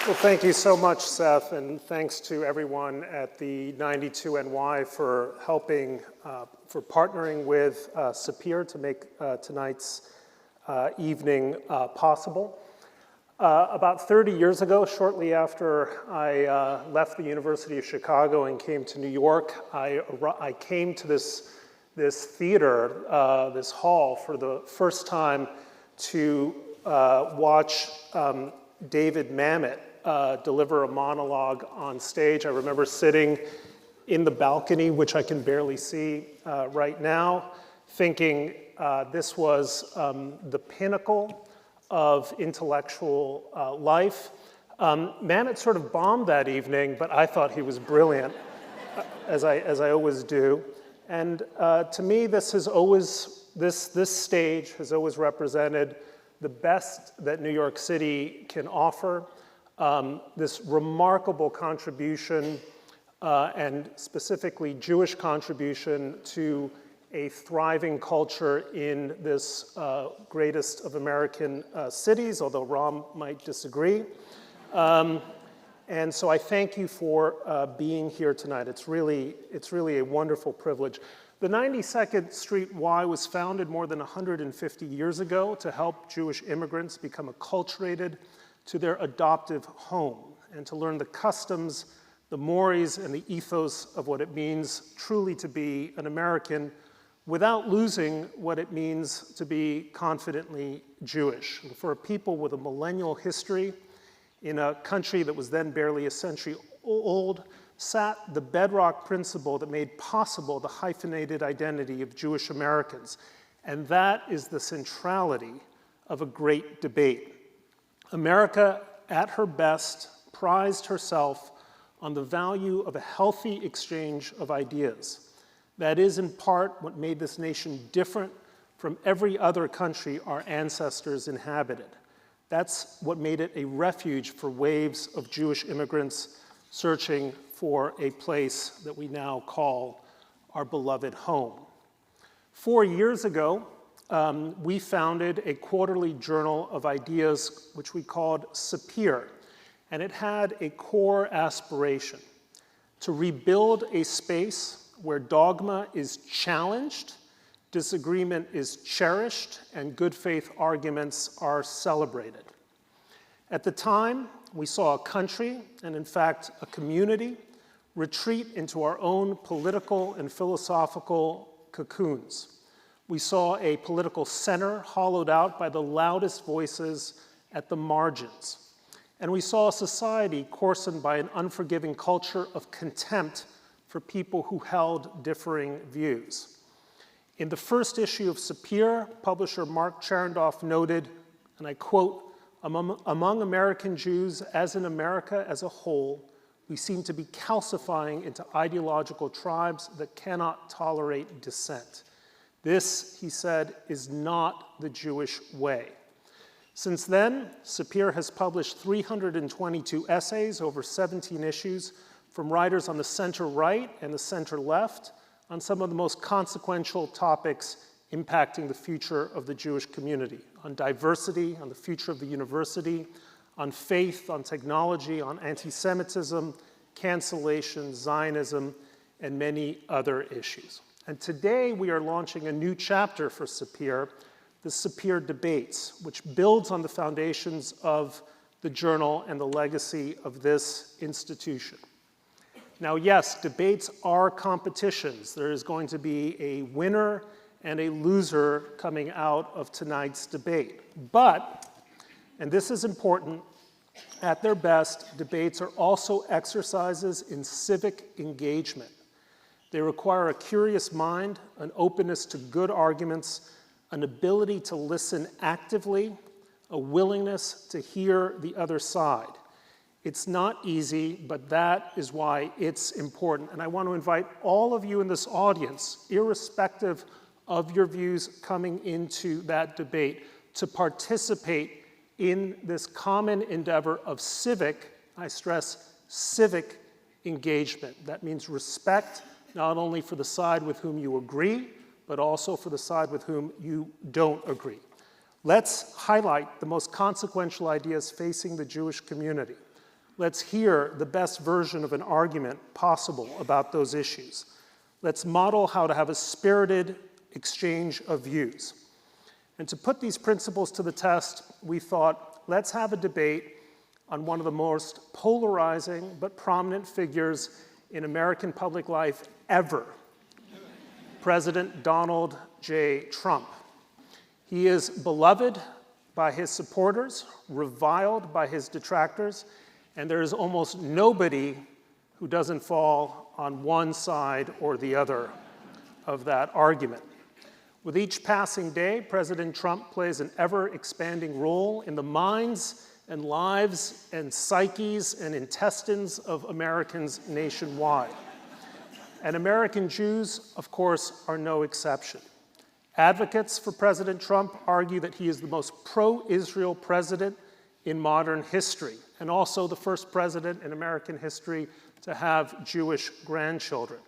Well, thank you so much, Seth, and thanks to everyone at the 92NY for helping, for partnering with SAPIR to make tonight's evening possible. About 30 years ago, shortly after I left the University of Chicago and came to New York, I came to this theater, this hall, for the first time to watch David Mamet deliver a monologue on stage. I remember sitting in the balcony, which I can barely see right now, thinking this was the pinnacle of intellectual life. Mamet sort of bombed that evening, but I thought he was brilliant, as I always do. And to me, this stage has always represented the best that New York City can offer. This remarkable contribution, and specifically Jewish contribution, to a thriving culture in this greatest of American cities, although Rahm might disagree. And so I thank you for being here tonight. It's really a wonderful privilege. The 92nd Street Y was founded more than 150 years ago to help Jewish immigrants become acculturated to their adoptive home and to learn the customs, the mores, and the ethos of what it means truly to be an American without losing what it means to be confidently Jewish. And for a people with a millennial history in a country that was then barely a century old, sat the bedrock principle that made possible the hyphenated identity of Jewish Americans. And that is the centrality of a great debate. America, at her best, prized herself on the value of a healthy exchange of ideas. That is, in part, what made this nation different from every other country our ancestors inhabited. That's what made it a refuge for waves of Jewish immigrants searching for a place that we now call our beloved home. 4 years ago, we founded a quarterly journal of ideas, which we called SAPIR, and it had a core aspiration: to rebuild a space where dogma is challenged, disagreement is cherished, and good faith arguments are celebrated. At the time, we saw a country, and in fact a community, retreat into our own political and philosophical cocoons. We saw a political center hollowed out by the loudest voices at the margins. And we saw a society coarsened by an unforgiving culture of contempt for people who held differing views. In the first issue of SAPIR, publisher Mark Charendoff noted, and I quote, "Among American Jews, as in America as a whole, we seem to be calcifying into ideological tribes that cannot tolerate dissent. This," he said, "is not the Jewish way." Since then, SAPIR has published 322 essays over 17 issues from writers on the center-right and the center-left on some of the most consequential topics impacting the future of the Jewish community: on diversity, on the future of the university, on faith, on technology, on anti-Semitism, cancellation, Zionism, and many other issues. And today we are launching a new chapter for SAPIR, the SAPIR Debates, which builds on the foundations of the journal and the legacy of this institution. Now, yes, debates are competitions. There is going to be a winner and a loser coming out of tonight's debate. But, and this is important, at their best, debates are also exercises in civic engagement. They require a curious mind, an openness to good arguments, an ability to listen actively, a willingness to hear the other side. It's not easy, but that is why it's important. And I want to invite all of you in this audience, irrespective of your views coming into that debate, to participate in this common endeavor of civic, I stress, civic engagement. That means respect, not only for the side with whom you agree, but also for the side with whom you don't agree. Let's highlight the most consequential ideas facing the Jewish community. Let's hear the best version of an argument possible about those issues. Let's model how to have a spirited exchange of views. And to put these principles to the test, we thought, let's have a debate on one of the most polarizing but prominent figures in American public life ever, President Donald J. Trump. He is beloved by his supporters, reviled by his detractors, and there is almost nobody who doesn't fall on one side or the other of that argument. With each passing day, President Trump plays an ever-expanding role in the minds and lives and psyches and intestines of Americans nationwide. And American Jews, of course, are no exception. Advocates for President Trump argue that he is the most pro-Israel president in modern history, and also the first president in American history to have Jewish grandchildren.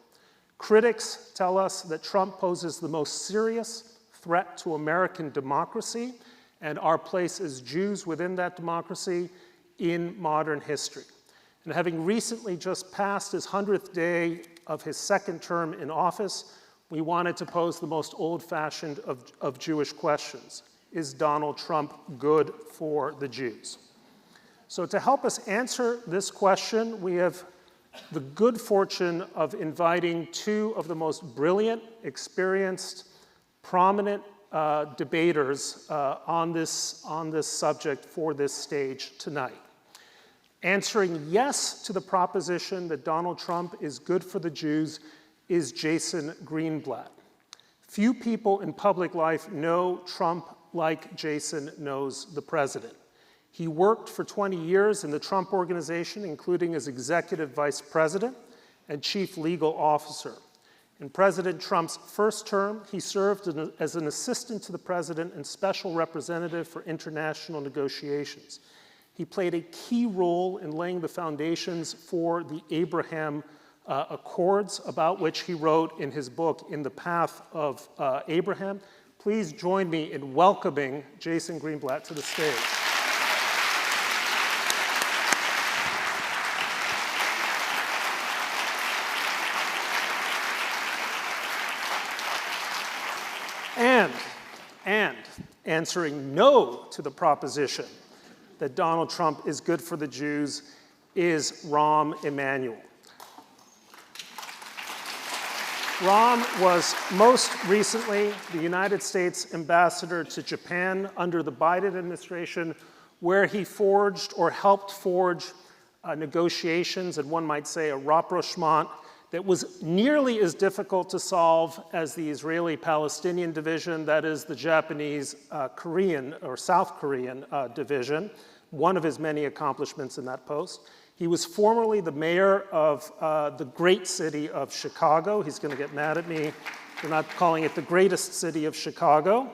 Critics tell us that Trump poses the most serious threat to American democracy and our place as Jews within that democracy in modern history. And having recently just passed his 100th day of his second term in office, we wanted to pose the most old-fashioned of Jewish questions. Is Donald Trump good for the Jews? So to help us answer this question, we have the good fortune of inviting two of the most brilliant, experienced, prominent debaters on this subject for this stage tonight. Answering yes to the proposition that Donald Trump is good for the Jews is Jason Greenblatt. Few people in public life know Trump like Jason knows the president. He worked for 20 years in the Trump Organization, including as executive vice president and chief legal officer. In President Trump's first term, he served as an assistant to the president and special representative for international negotiations. He played a key role in laying the foundations for the Abraham Accords, about which he wrote in his book, In the Path of Abraham. Please join me in welcoming Jason Greenblatt to the stage. And answering no to the proposition that Donald Trump is good for the Jews is Rahm Emanuel. Rahm was most recently the United States ambassador to Japan under the Biden administration, where he forged or helped forge negotiations, and one might say a rapprochement, that was nearly as difficult to solve as the Israeli-Palestinian division, that is the Japanese-Korean or South Korean division, one of his many accomplishments in that post. He was formerly the mayor of the great city of Chicago. He's going to get mad at me for not calling it the greatest city of Chicago.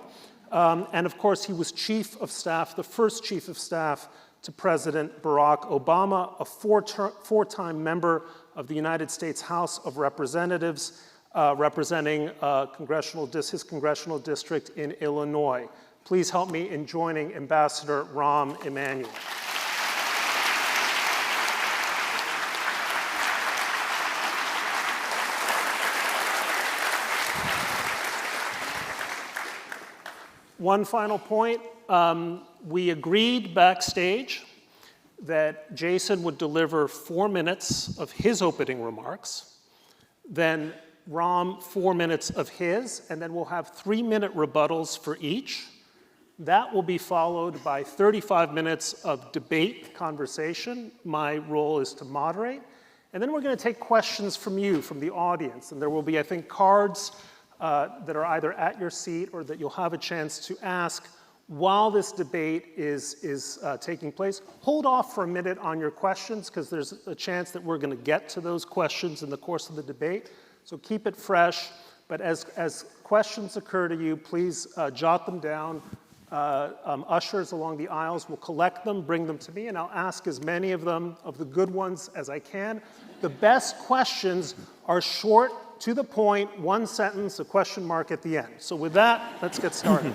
And of course, he was chief of staff, the first chief of staff to President Barack Obama, a four-time member of the United States House of Representatives, representing his congressional district in Illinois. Please help me in joining Ambassador Rahm Emanuel. One final point, we agreed backstage that Jason would deliver 4 minutes of his opening remarks, then Rahm 4 minutes of his, and then we'll have 3-minute rebuttals for each. That will be followed by 35 minutes of debate, conversation. My role is to moderate. And then we're going to take questions from you, from the audience. And there will be, I think, cards that are either at your seat or that you'll have a chance to ask while this debate is taking place. Hold off for a minute on your questions, because there's a chance that we're going to get to those questions in the course of the debate. So keep it fresh. But as questions occur to you, please jot them down. Ushers along the aisles will collect them, bring them to me, and I'll ask as many of them, of the good ones, as I can. The best questions are short, to the point, one sentence, a question mark at the end. So with that, let's get started.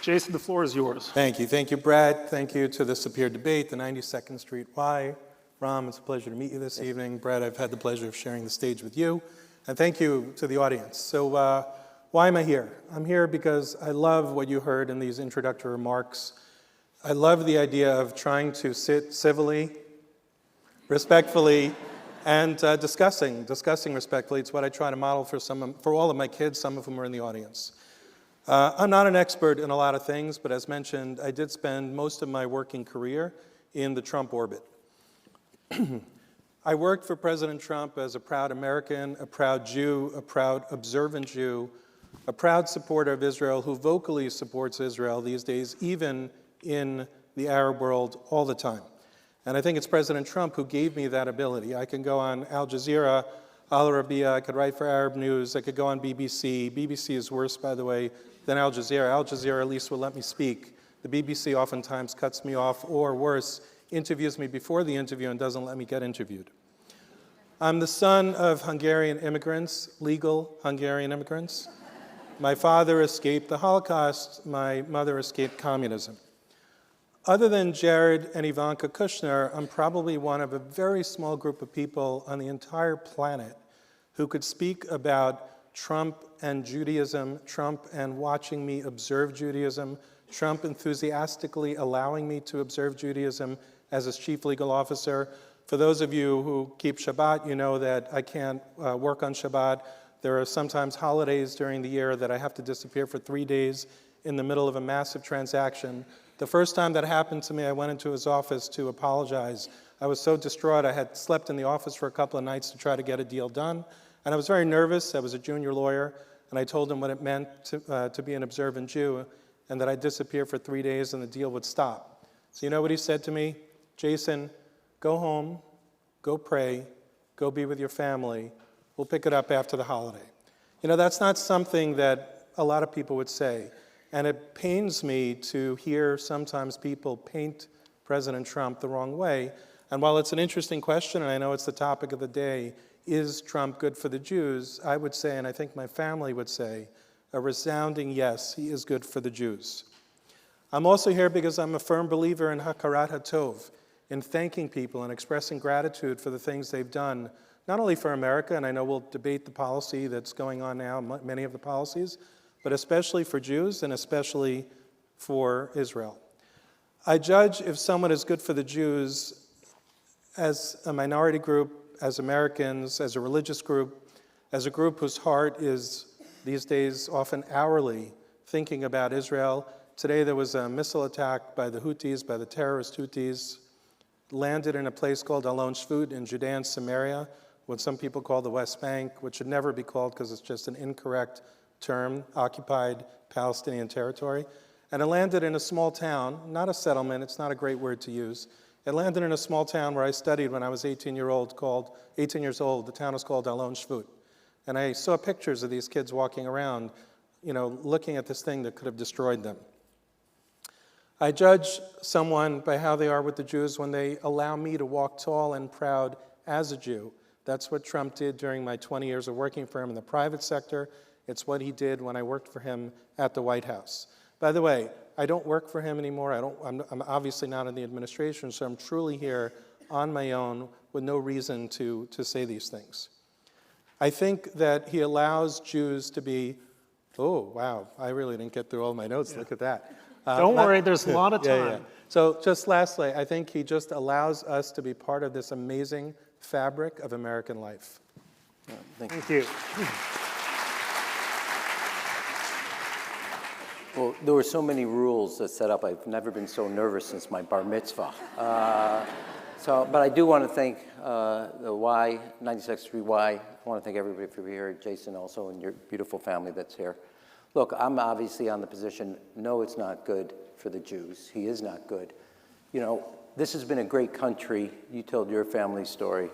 Jason, the floor is yours. Thank you. Thank you, Brett. Thank you to the SAPIR Debate, the 92nd Street Y. Rahm, it's a pleasure to meet you this evening. Brett, I've had the pleasure of sharing the stage with you. And thank you to the audience. So why am I here? I'm here because I love what you heard in these introductory remarks. I love the idea of trying to sit civilly, respectfully, and discussing respectfully. It's what I try to model for all of my kids, some of whom are in the audience. I'm not an expert in a lot of things, but as mentioned, I did spend most of my working career in the Trump orbit. I worked for President Trump as a proud American, a proud Jew, a proud observant Jew, a proud supporter of Israel who vocally supports Israel these days, even in the Arab world all the time. And I think it's President Trump who gave me that ability. I can go on Al Jazeera, Al Arabiya, I could write for Arab News, I could go on BBC. BBC is worse, by the way, than Al Jazeera. Al Jazeera at least will let me speak. The BBC oftentimes cuts me off, or worse, interviews me before the interview and doesn't let me get interviewed. I'm the son of Hungarian immigrants, legal Hungarian immigrants. My father escaped the Holocaust. My mother escaped communism. Other than Jared and Ivanka Kushner, I'm probably one of a very small group of people on the entire planet who could speak about Trump and Judaism, Trump and watching me observe Judaism, Trump enthusiastically allowing me to observe Judaism as his chief legal officer. For those of you who keep Shabbat, you know that I can't work on Shabbat. There are sometimes holidays during the year that I have to disappear for 3 days in the middle of a massive transaction. The first time that happened to me, I went into his office to apologize. I was so distraught. I had slept in the office for a couple of nights to try to get a deal done. And I was very nervous. I was a junior lawyer. And I told him what it meant to be an observant Jew, and that I'd disappear for 3 days and the deal would stop. So you know what he said to me? Jason, go home, go pray, go be with your family. We'll pick it up after the holiday. You know, that's not something that a lot of people would say. And it pains me to hear sometimes people paint President Trump the wrong way. And while it's an interesting question, and I know it's the topic of the day, is Trump good for the Jews? I would say, and I think my family would say, a resounding yes, he is good for the Jews. I'm also here because I'm a firm believer in hakarat hatov, in thanking people and expressing gratitude for the things they've done, not only for America, and I know we'll debate the policy that's going on now, many of the policies, but especially for Jews and especially for Israel. I judge if someone is good for the Jews as a minority group, as Americans, as a religious group, as a group whose heart is these days often hourly thinking about Israel. Today there was a missile attack by the Houthis, by the terrorist Houthis, landed in a place called Alon Shvut in Judea and Samaria, what some people call the West Bank, which should never be called because it's just an incorrect term, occupied Palestinian territory. And it landed in a small town, not a settlement, it's not a great word to use. It landed in a small town where I studied when I was 18 years old. The town was called Alon Shvut. And I saw pictures of these kids walking around, you know, looking at this thing that could have destroyed them. I judge someone by how they are with the Jews when they allow me to walk tall and proud as a Jew. That's what Trump did during my 20 years of working for him in the private sector. It's what he did when I worked for him at the White House. By the way, I don't work for him anymore. I'm obviously not in the administration, so I'm truly here on my own with no reason to say these things. I think that he allows Jews to be, oh, wow, I really didn't get through all my notes. Yeah. Look at that. Don't worry, there's a lot of time. Yeah. So just lastly, I think he just allows us to be part of this amazing fabric of American life. Yeah, thank you. Well, there were so many rules that set up. I've never been so nervous since my bar mitzvah. But I do want to thank the Y, 96th Street Y. I want to thank everybody for being here, Jason also, and your beautiful family that's here. Look, I'm obviously on the position, no, it's not good for the Jews. He is not good. You know, this has been a great country. You told your family's story.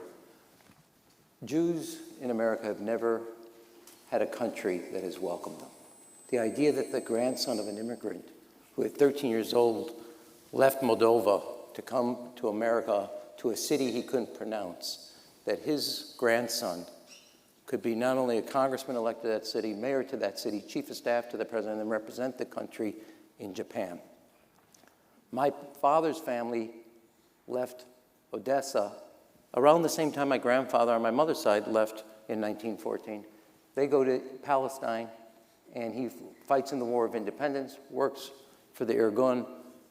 Jews in America have never had a country that has welcomed them. The idea that the grandson of an immigrant who at 13 years old left Moldova to come to America, to a city he couldn't pronounce, that his grandson could be not only a congressman elected to that city, mayor to that city, chief of staff to the president, and represent the country in Japan. My father's family left Odessa around the same time my grandfather on my mother's side left in 1914. They go to Palestine, and he fights in the War of Independence, works for the Irgun,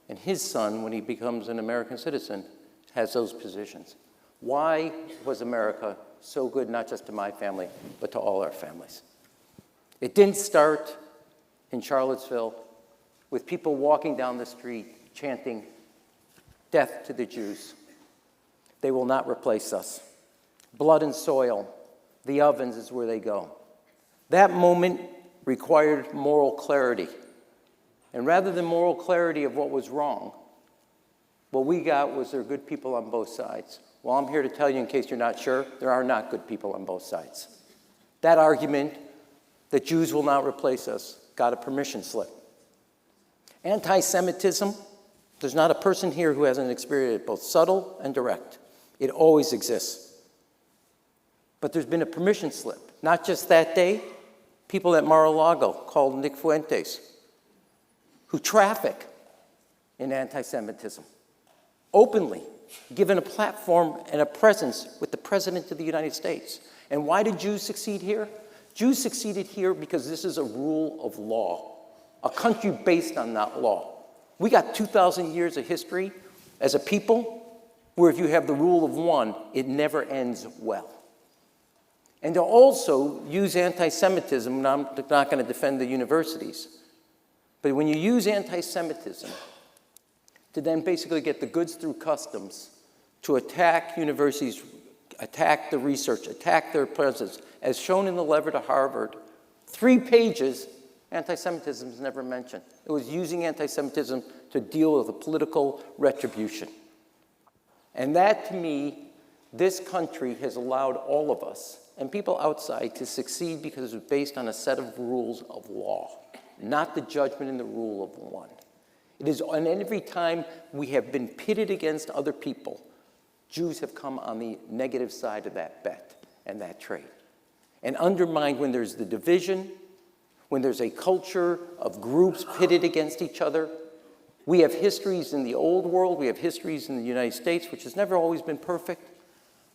and his son, when he becomes an American citizen, has those positions. Why was America so good, not just to my family, but to all our families? It didn't start in Charlottesville with people walking down the street chanting, "Death to the Jews. They will not replace us. Blood and soil, the ovens is where they go." That moment required moral clarity. And rather than moral clarity of what was wrong, what we got was there are good people on both sides. Well, I'm here to tell you, in case you're not sure, there are not good people on both sides. That argument that Jews will not replace us got a permission slip. Anti-Semitism, there's not a person here who hasn't experienced it, both subtle and direct. It always exists. But there's been a permission slip. Not just that day, people at Mar-a-Lago called Nick Fuentes, who traffic in anti-Semitism, openly, given a platform and a presence with the President of the United States. And why did Jews succeed here? Jews succeeded here because this is a rule of law, a country based on that law. We got 2,000 years of history as a people where if you have the rule of one, it never ends well. And to also use anti-Semitism, and I'm not going to defend the universities, but when you use anti-Semitism to then basically get the goods through customs to attack universities, attack the research, attack their presence, as shown in the letter to Harvard, 3 pages, anti-Semitism is never mentioned. It was using anti-Semitism to deal with a political retribution. And that, to me, this country has allowed all of us and people outside to succeed because it was based on a set of rules of law, not the judgment and the rule of one. It is, and every time we have been pitted against other people, Jews have come on the negative side of that bet and that trade. And undermined when there's the division, when there's a culture of groups pitted against each other. We have histories in the old world, we have histories in the United States, which has never always been perfect.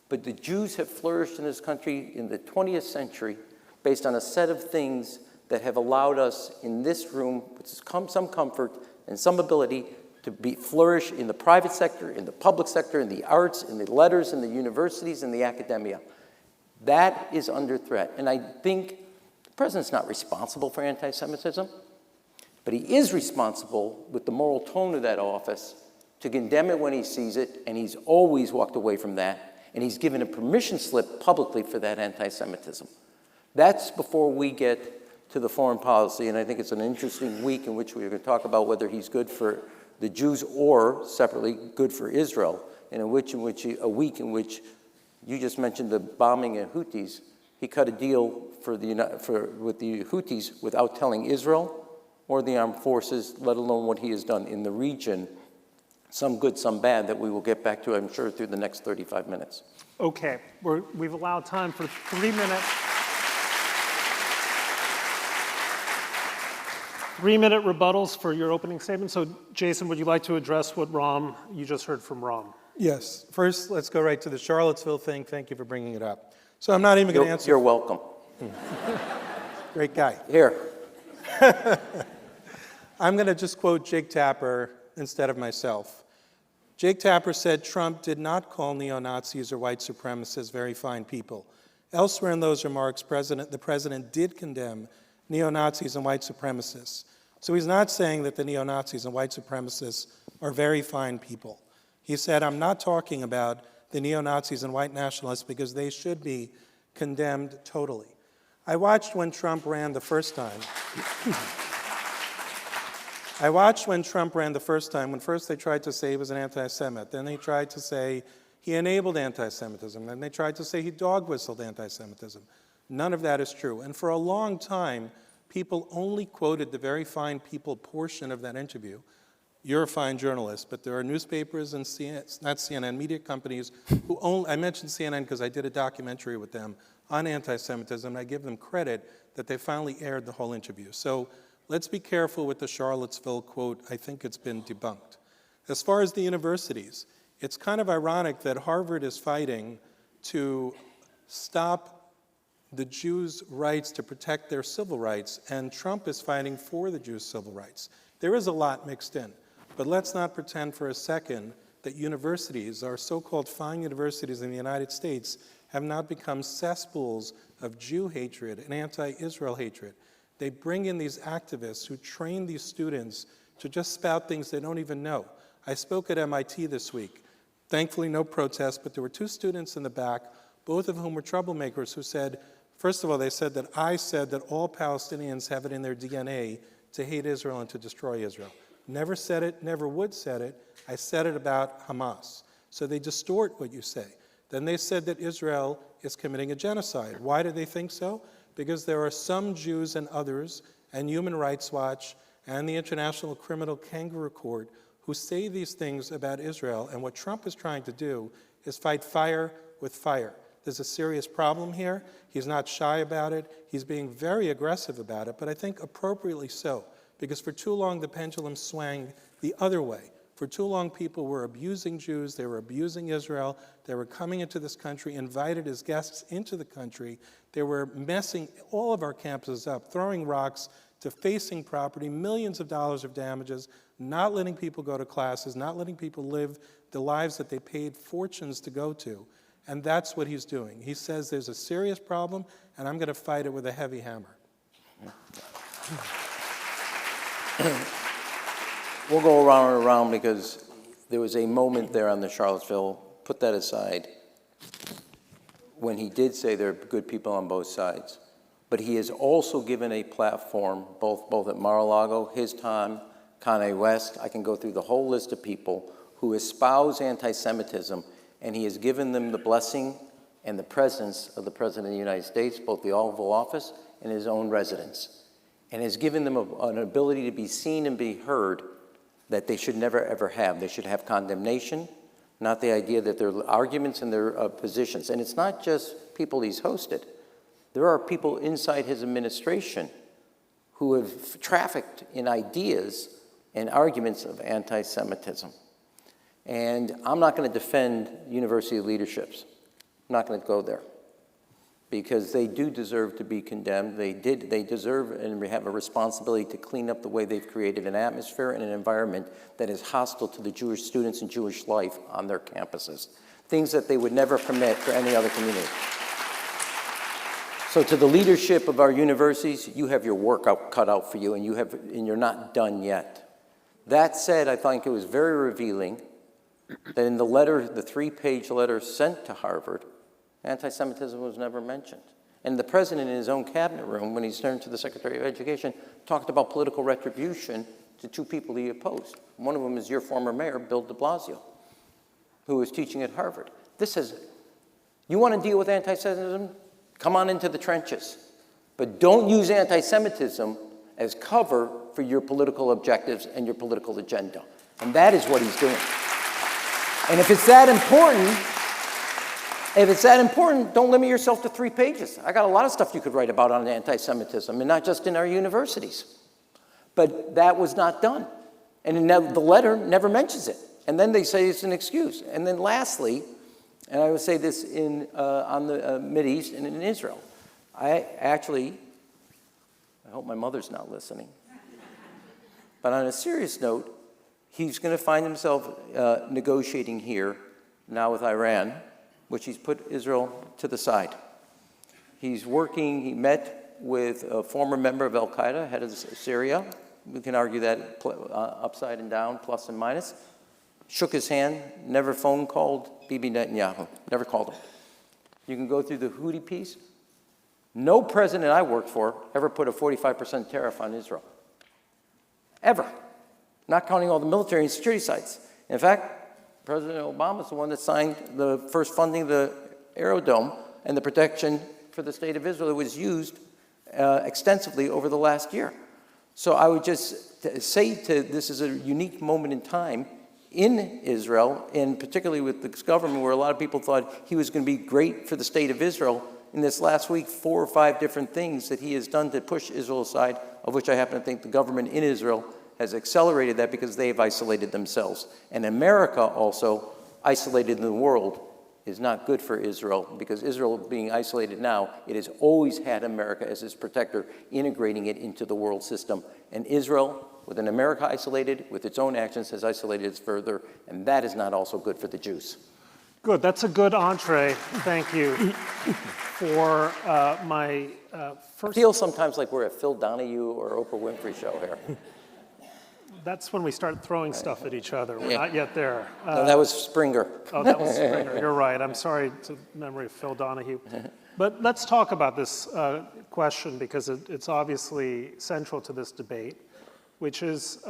But the Jews have flourished in this country in the 20th century based on a set of things that have allowed us in this room, with some comfort and some ability, to flourish in the private sector, in the public sector, in the arts, in the letters, in the universities, in the academia. That is under threat. And I think the president's not responsible for anti-Semitism, but he is responsible with the moral tone of that office to condemn it when he sees it, and he's always walked away from that. And he's given a permission slip publicly for that anti-Semitism. That's before we get to the foreign policy, and I think it's an interesting week in which we're going to talk about whether he's good for the Jews or, separately, good for Israel, and a week in which you just mentioned the bombing of Houthis. He cut a deal with the Houthis without telling Israel or the armed forces, let alone what he has done in the region. Some good, some bad, that we will get back to, I'm sure, through the next 35 minutes. Okay, we've allowed time for 3 minutes. 3-minute rebuttals for your opening statement. So, Jason, would you like to address what you just heard from Rahm? Yes. First, let's go right to the Charlottesville thing. Thank you for bringing it up. So I'm not even going to answer. You're welcome. Great guy. Here. I'm going to just quote Jake Tapper instead of myself. Jake Tapper said Trump did not call neo-Nazis or white supremacists very fine people. Elsewhere in those remarks, the president did condemn neo-Nazis and white supremacists. So he's not saying that the neo-Nazis and white supremacists are very fine people. He said, I'm not talking about the neo-Nazis and white nationalists because they should be condemned totally. I watched when Trump ran the first time. When first they tried to say he was an anti-Semite. Then they tried to say he enabled anti-Semitism. Then they tried to say he dog-whistled anti-Semitism. None of that is true. And for a long time, people only quoted the very fine people portion of that interview. You're a fine journalist, but there are newspapers and not CNN, media companies who only, I mentioned CNN because I did a documentary with them on anti-Semitism, and I give them credit that they finally aired the whole interview. So let's be careful with the Charlottesville quote. I think it's been debunked. As far as the universities, it's kind of ironic that Harvard is fighting to stop the Jews' rights to protect their civil rights, and Trump is fighting for the Jews' civil rights. There is a lot mixed in, but let's not pretend for a second that universities, our so-called fine universities in the United States, have not become cesspools of Jew hatred and anti-Israel hatred. They bring in these activists who train these students to just spout things they don't even know. I spoke at MIT this week. Thankfully, no protests, but there were two students in the back, both of whom were troublemakers, who said, first of all, they said that I said that all Palestinians have it in their DNA to hate Israel and to destroy Israel. Never said it, never would said it. I said it about Hamas. So they distort what you say. Then they said that Israel is committing a genocide. Why do they think so? Because there are some Jews and others, and Human Rights Watch and the International Criminal Kangaroo Court, who say these things about Israel. And what Trump is trying to do is fight fire with fire. There's a serious problem here. He's not shy about it. He's being very aggressive about it, but I think appropriately so, because for too long the pendulum swung the other way. For too long, people were abusing Jews, they were abusing Israel, they were coming into this country, invited as guests into the country, they were messing all of our campuses up, throwing rocks, defacing property, millions of dollars of damages, not letting people go to classes, not letting people live the lives that they paid fortunes to go to. And that's what he's doing. He says there's a serious problem, and I'm going to fight it with a heavy hammer. We'll go around and around because there was a moment there on the Charlottesville, put that aside, when he did say there are good people on both sides. But he has also given a platform, both at Mar-a-Lago, his time, Kanye West. I can go through the whole list of people who espouse anti-Semitism, and he has given them the blessing and the presence of the President of the United States, both the Oval Office and his own residence, and has given them an ability to be seen and be heard that they should never, ever have. They should have condemnation, not the idea that their arguments and their positions. And it's not just people he's hosted. There are people inside his administration who have trafficked in ideas and arguments of anti-Semitism. And I'm not going to defend university leaderships. I'm not going to go there, because they do deserve to be condemned. They deserve and have a responsibility to clean up the way they've created an atmosphere and an environment that is hostile to the Jewish students and Jewish life on their campuses, things that they would never permit for any other community. So to the leadership of our universities, you have your work cut out for you, and you're not done yet. That said, I think it was very revealing that in the letter, the 3-page letter sent to Harvard, anti-Semitism was never mentioned. And the president in his own cabinet room, when he turned to the Secretary of Education, talked about political retribution to two people he opposed. One of them is your former mayor, Bill de Blasio, who was teaching at Harvard. This says, you want to deal with anti-Semitism? Come on into the trenches. But don't use anti-Semitism as cover for your political objectives and your political agenda. And that is what he's doing. And if it's that important, don't limit yourself to 3 pages. I got a lot of stuff you could write about on anti-Semitism, and not just in our universities. But that was not done. And the letter never mentions it. And then they say it's an excuse. And then lastly, and I would say this on the Mideast and in Israel, I hope my mother's not listening. But on a serious note, he's going to find himself negotiating here now with Iran, which he's put Israel to the side. He met with a former member of Al-Qaeda, head of Syria. We can argue that upside and down, plus and minus. Shook his hand, never phone called Bibi Netanyahu, never called him. You can go through the Houthi piece. No president I worked for ever put a 45% tariff on Israel. Ever. Not counting all the military and security sites. In fact, President Obama is the one that signed the first funding of the Aerodome and the protection for the state of Israel that was used extensively over the last year. So I would just say this is a unique moment in time in Israel, and particularly with this government, where a lot of people thought he was going to be great for the state of Israel, in this last week 4 or 5 different things that he has done to push Israel aside, of which I happen to think the government in Israel has accelerated that because they've isolated themselves. And America also, isolated in the world, is not good for Israel, because Israel being isolated now, it has always had America as its protector, integrating it into the world system. And Israel, with an America isolated, with its own actions, has isolated it further, and that is not also good for the Jews. Good, that's a good entree. Thank you for my first. Feels sometimes like we're at Phil Donahue or Oprah Winfrey show here. That's when we start throwing stuff at each other. We're not yet there. No, that was Springer. Oh, that was Springer. You're right. I'm sorry to memory of Phil Donahue. But let's talk about this question, because it's obviously central to this debate, which is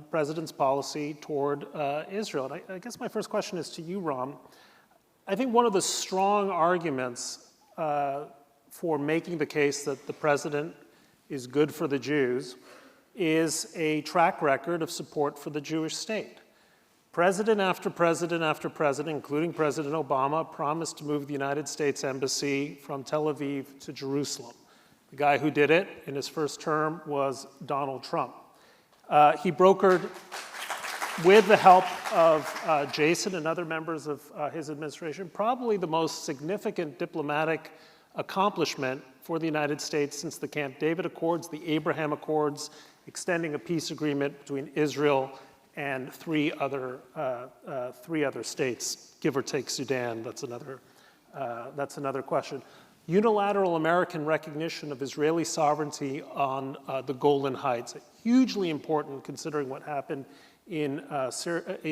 President's policy toward Israel. And I guess my first question is to you, Rahm. I think one of the strong arguments for making the case that the president is good for the Jews is a track record of support for the Jewish state. President after president after president, including President Obama, promised to move the United States Embassy from Tel Aviv to Jerusalem. The guy who did it in his first term was Donald Trump. He brokered, with the help of Jason and other members of his administration, probably the most significant diplomatic accomplishment for the United States since the Camp David Accords, the Abraham Accords, extending a peace agreement between Israel and three other states, give or take Sudan. That's another question. Unilateral American recognition of Israeli sovereignty on the Golan Heights, hugely important considering what happened in Syria,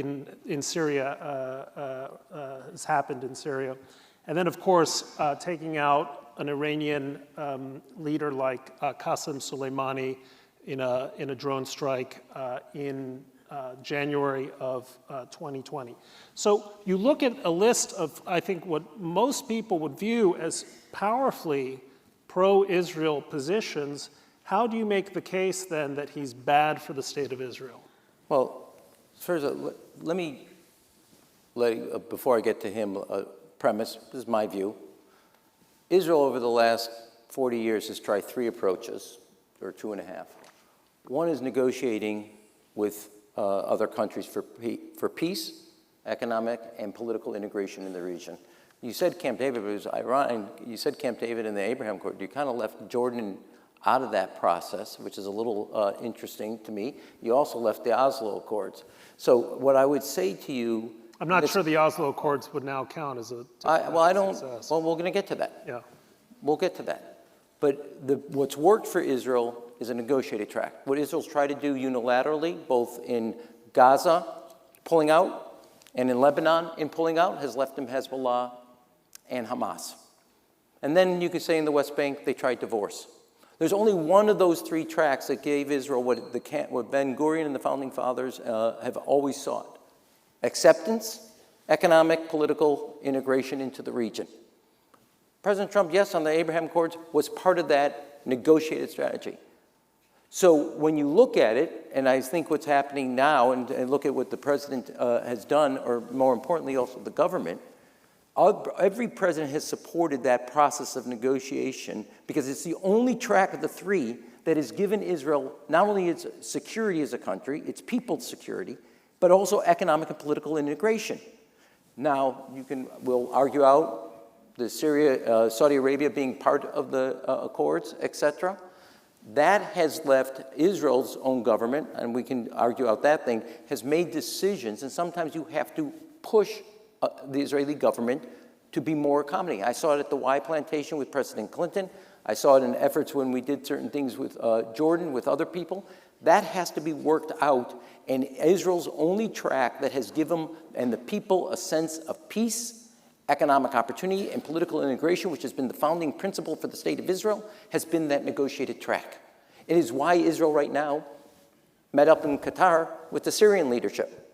has happened in Syria. And then, of course, taking out an Iranian leader like Qasem Soleimani in a drone strike in January of 2020. So you look at a list of, I think, what most people would view as powerfully pro-Israel positions. How do you make the case then that he's bad for the state of Israel? Well, first, let me, before I get to him, a premise. This is my view. Israel over the last 40 years has tried 3 approaches, or 2.5. One is negotiating with other countries for peace, economic, and political integration in the region. You said Camp David, but it was ironic. You said Camp David and the Abraham Accord. You kind of left Jordan out of that process, which is a little interesting to me. You also left the Oslo Accords. So what I would say to you... I'm not sure the Oslo Accords would now count as a success. Well, we're going to get to that. Yeah. We'll get to that. But what's worked for Israel is a negotiated track. What Israel's tried to do unilaterally, both in Gaza, pulling out, and in Lebanon, in pulling out, has left them Hezbollah and Hamas. And then you could say in the West Bank, they tried divorce. There's only one of those 3 tracks that gave Israel what Ben-Gurion and the Founding Fathers have always sought: acceptance, economic, political integration into the region. President Trump, yes, on the Abraham Accords, was part of that negotiated strategy. So when you look at it, and I think what's happening now, and look at what the president has done, or more importantly, also the government, every president has supported that process of negotiation because it's the only track of the 3 that has given Israel not only its security as a country, its people's security, but also economic and political integration. Now, we'll argue out the Saudi Arabia being part of the accords, etc. That has left Israel's own government, and we can argue out that thing, has made decisions, and sometimes you have to push the Israeli government to be more accommodating. I saw it at the Y plantation with President Clinton. I saw it in efforts when we did certain things with Jordan, with other people. That has to be worked out, and Israel's only track that has given and the people a sense of peace, economic opportunity, and political integration, which has been the founding principle for the state of Israel, has been that negotiated track. It is why Israel right now met up in Qatar with the Syrian leadership.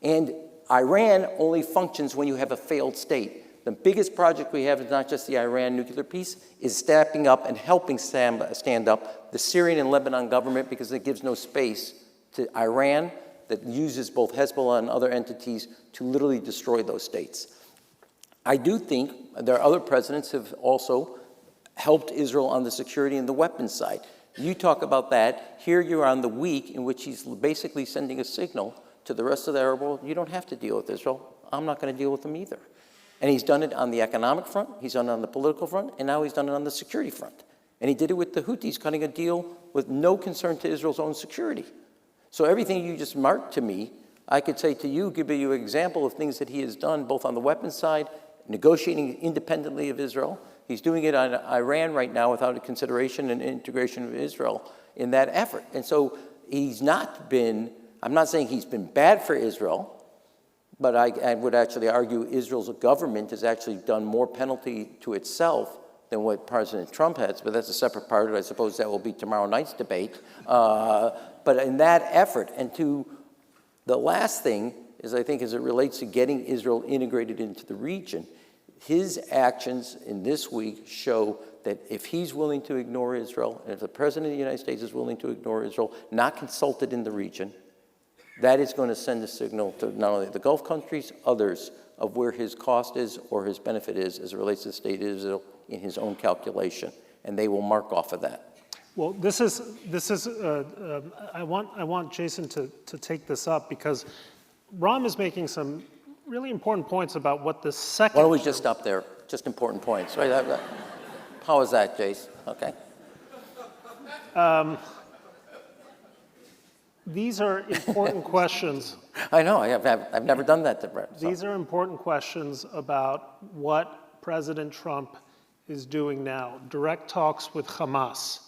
And Iran only functions when you have a failed state. The biggest project we have is not just the Iran nuclear peace, is stepping up and helping stand up the Syrian and Lebanon government, because it gives no space to Iran that uses both Hezbollah and other entities to literally destroy those states. I do think there are other presidents who have also helped Israel on the security and the weapons side. You talk about that. Here you're on the week in which he's basically sending a signal to the rest of the Arab world, you don't have to deal with Israel. I'm not going to deal with them either. And he's done it on the economic front, he's done it on the political front, and now he's done it on the security front. And he did it with the Houthis, cutting a deal with no concern to Israel's own security. So everything you just marked to me, I could say to you, give you an example of things that he has done, both on the weapons side, negotiating independently of Israel. He's doing it on Iran right now without a consideration and integration of Israel in that effort. And so he's not been, I'm not saying he's been bad for Israel, but I would actually argue Israel's government has actually done more penalty to itself than what President Trump has, but that's a separate part of it. I suppose that will be tomorrow night's debate. But in that effort, and to the last thing is, I think, as it relates to getting Israel integrated into the region, his actions in this week show that if he's willing to ignore Israel, and if the President of the United States is willing to ignore Israel, not consulted in the region, that is going to send a signal to not only the Gulf countries, others, of where his cost is or his benefit is as it relates to the state of Israel in his own calculation, and they will mark off of that. Well, I want Jason to take this up, because Rahm is making some really important points about what the second... Why don't we just stop there? Just important points. Right? How is that, Jace? Okay. These are important questions. I know. I've never done that to Bret. So. These are important questions about what President Trump is doing now. Direct talks with Hamas,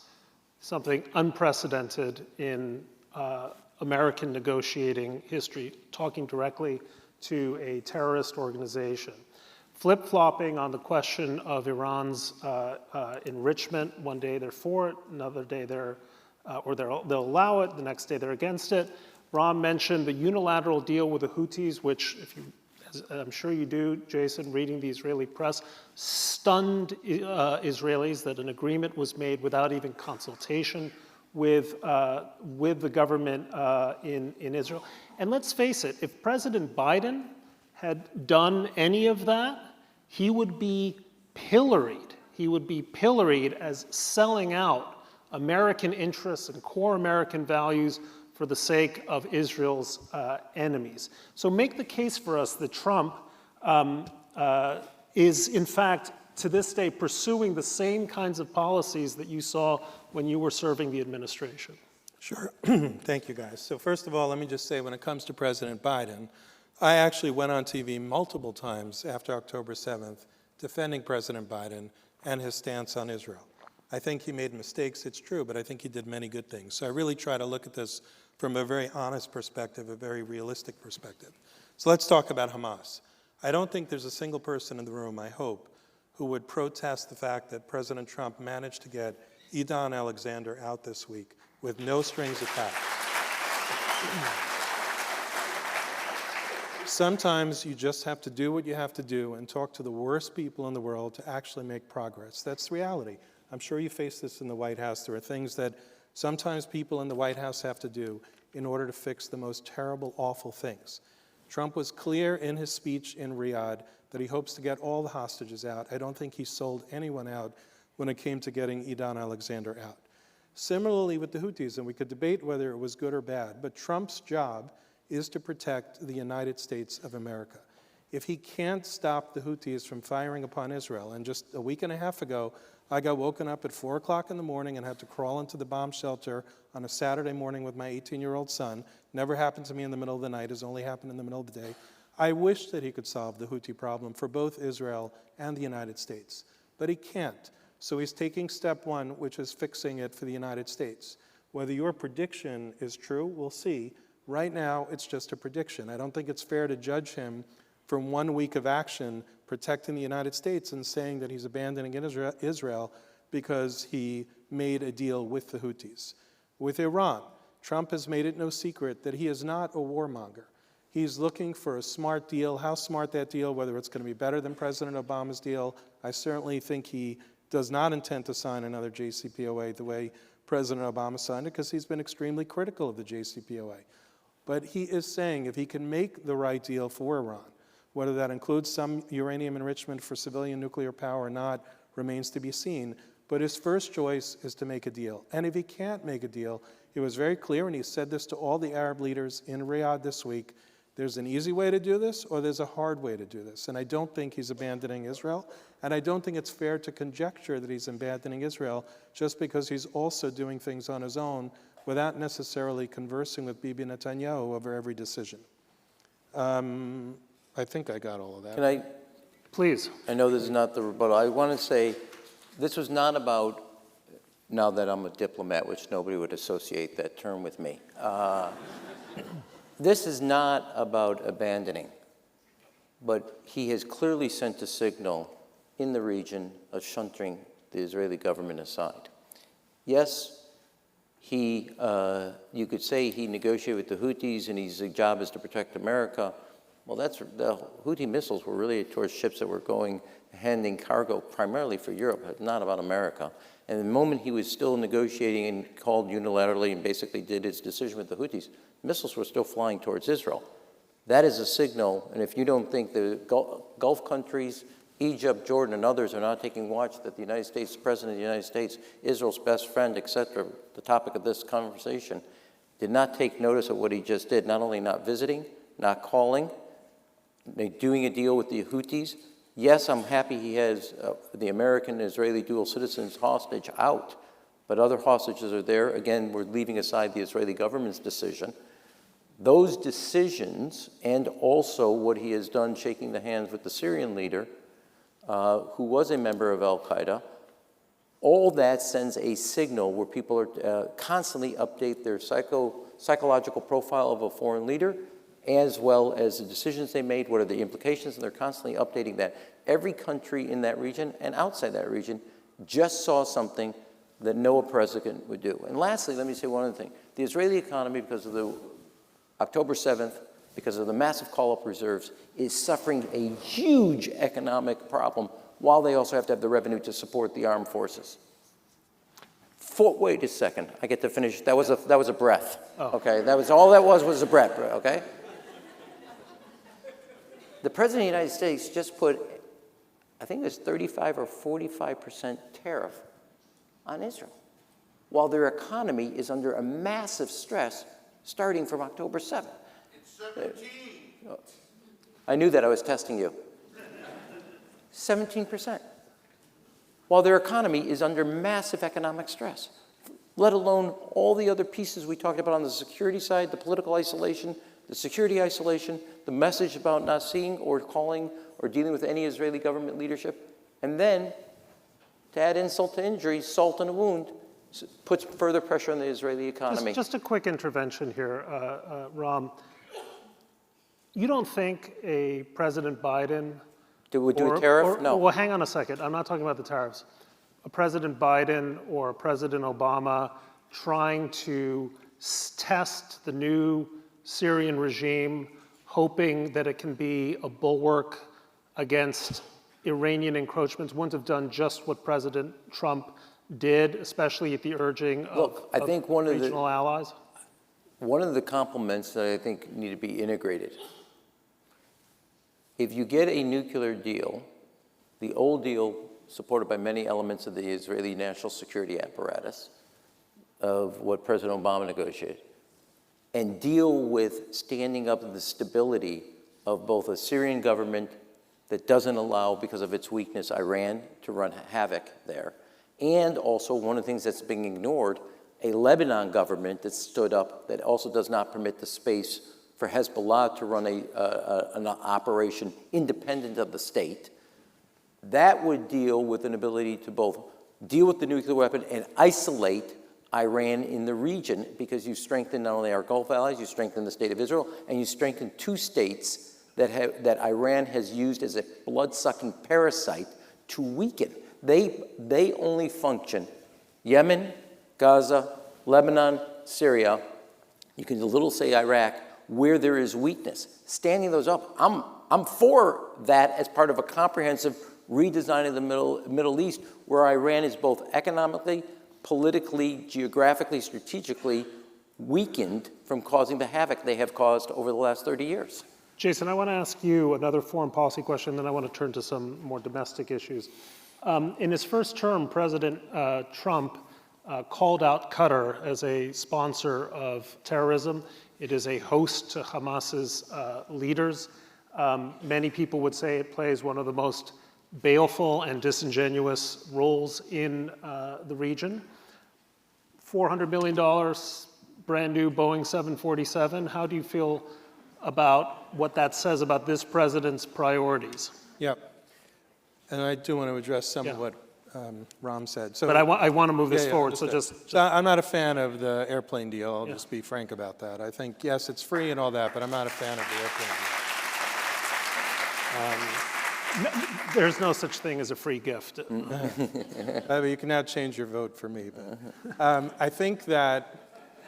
something unprecedented in American negotiating history, talking directly to a terrorist organization. Flip-flopping on the question of Iran's enrichment. One day they're for it, another day they'll allow it, the next day they're against it. Rahm mentioned the unilateral deal with the Houthis, which, as I'm sure you do, Jason, reading the Israeli press, stunned Israelis that an agreement was made without even consultation with the government in Israel. And let's face it, if President Biden had done any of that, he would be pilloried. He would be pilloried as selling out American interests and core American values for the sake of Israel's enemies. So make the case for us that Trump is, in fact, to this day, pursuing the same kinds of policies that you saw when you were serving the administration. Sure. Thank you, guys. So first of all, let me just say, when it comes to President Biden, I actually went on TV multiple times after October 7th defending President Biden and his stance on Israel. I think he made mistakes, it's true, but I think he did many good things. So I really try to look at this from a very honest perspective, a very realistic perspective. So let's talk about Hamas. I don't think there's a single person in the room, I hope, who would protest the fact that President Trump managed to get Idan Alexander out this week with no strings attached. Sometimes you just have to do what you have to do and talk to the worst people in the world to actually make progress. That's reality. I'm sure you face this in the White House. There are things that sometimes people in the White House have to do in order to fix the most terrible, awful things. Trump was clear in his speech in Riyadh that he hopes to get all the hostages out. I don't think he sold anyone out when it came to getting Idan Alexander out. Similarly with the Houthis, and we could debate whether it was good or bad, but Trump's job is to protect the United States of America. If he can't stop the Houthis from firing upon Israel, and just a week and a half ago, I got woken up at 4 o'clock in the morning and had to crawl into the bomb shelter on a Saturday morning with my 18-year-old son. Never happened to me in the middle of the night, has only happened in the middle of the day. I wish that he could solve the Houthi problem for both Israel and the United States, but he can't. So he's taking step one, which is fixing it for the United States. Whether your prediction is true, we'll see. Right now, it's just a prediction. I don't think it's fair to judge him from 1 week of action protecting the United States and saying that he's abandoning Israel because he made a deal with the Houthis. With Iran, Trump has made it no secret that he is not a warmonger. He's looking for a smart deal. How smart that deal, whether it's going to be better than President Obama's deal, I certainly think he does not intend to sign another JCPOA the way President Obama signed it, because he's been extremely critical of the JCPOA. But he is saying if he can make the right deal for Iran, Whether that includes some uranium enrichment for civilian nuclear power or not remains to be seen. But his first choice is to make a deal. And if he can't make a deal, he was very clear, and he said this to all the Arab leaders in Riyadh this week, there's an easy way to do this or there's a hard way to do this. And I don't think he's abandoning Israel. And I don't think it's fair to conjecture that he's abandoning Israel just because he's also doing things on his own without necessarily conversing with Bibi Netanyahu over every decision. I think I got all of that. Can I? Please. I know this is not the rebuttal. I want to say this was not about, now that I'm a diplomat, which nobody would associate that term with me. This is not about abandoning, but he has clearly sent a signal in the region of shunting the Israeli government aside. Yes, you could say he negotiated with the Houthis and his job is to protect America. Well, the Houthi missiles were really towards ships that were handing cargo primarily for Europe, not about America. And the moment he was still negotiating and called unilaterally and basically did his decision with the Houthis, missiles were still flying towards Israel. That is a signal, and if you don't think the Gulf countries, Egypt, Jordan, and others are not taking watch that the United States, the President of the United States, Israel's best friend, etc., the topic of this conversation, did not take notice of what he just did, not only not visiting, not calling, doing a deal with the Houthis. Yes, I'm happy he has the American-Israeli dual citizens hostage out, but other hostages are there. Again, we're leaving aside the Israeli government's decision. Those decisions, and also what he has done shaking the hands with the Syrian leader, who was a member of al-Qaeda, all that sends a signal where people are constantly update their psychological profile of a foreign leader, as well as the decisions they made, what are the implications, and they're constantly updating that. Every country in that region and outside that region just saw something that no president would do. And lastly, let me say one other thing. The Israeli economy, because of the October 7th, because of the massive call-up reserves, is suffering a huge economic problem while they also have to have the revenue to support the armed forces. Wait a second, I get to finish. That was a breath, okay? That was all that was a breath, okay? The President of the United States just put, I think it was 35 or 45% tariff on Israel, while their economy is under a massive stress starting from October 7th. It's 17. I knew that, I was testing you. 17%. While their economy is under massive economic stress, let alone all the other pieces we talked about on the security side, the political isolation, the security isolation, the message about not seeing or calling or dealing with any Israeli government leadership, and then, to add insult to injury, salt in a wound, puts further pressure on the Israeli economy. Just a quick intervention here, Rahm. You don't think a President Biden would do a tariff? No. Well, hang on a second. I'm not talking about the tariffs. A President Biden or President Obama trying to test the new Syrian regime, hoping that it can be a bulwark against Iranian encroachments, wouldn't have done just what President Trump did, especially at the urging of regional allies? One of the compliments that I think need to be integrated. If you get a nuclear deal, the old deal supported by many elements of the Israeli national security apparatus of what President Obama negotiated, and deal with standing up to the stability of both a Syrian government that doesn't allow, because of its weakness, Iran to run havoc there, and also one of the things that's being ignored, a Lebanon government that stood up that also does not permit the space for Hezbollah to run an operation independent of the state. That would deal with an ability to both deal with the nuclear weapon and isolate Iran in the region, because you strengthen not only our Gulf allies, you strengthen the state of Israel, and you strengthen two states that Iran has used as a blood-sucking parasite to weaken. They only function. Yemen, Gaza, Lebanon, Syria, you can a little say Iraq, where there is weakness. Standing those up, I'm for that as part of a comprehensive redesign of the Middle East, where Iran is both economically, politically, geographically, strategically weakened from causing the havoc they have caused over the last 30 years. Jason, I want to ask you another foreign policy question, then I want to turn to some more domestic issues. In his first term, President Trump called out Qatar as a sponsor of terrorism. It is a host to Hamas's leaders. Many people would say it plays one of the most baleful and disingenuous roles in the region. $400 million, brand new Boeing 747. How do you feel about what that says about this president's priorities? Yeah, and I do want to address some of what Rahm said. So, but I want to move this forward, so So I'm not a fan of the airplane deal. I'll just be frank about that. I think, yes, it's free and all that, but I'm not a fan of the airplane deal. There's no such thing as a free gift. You can now change your vote for me. But,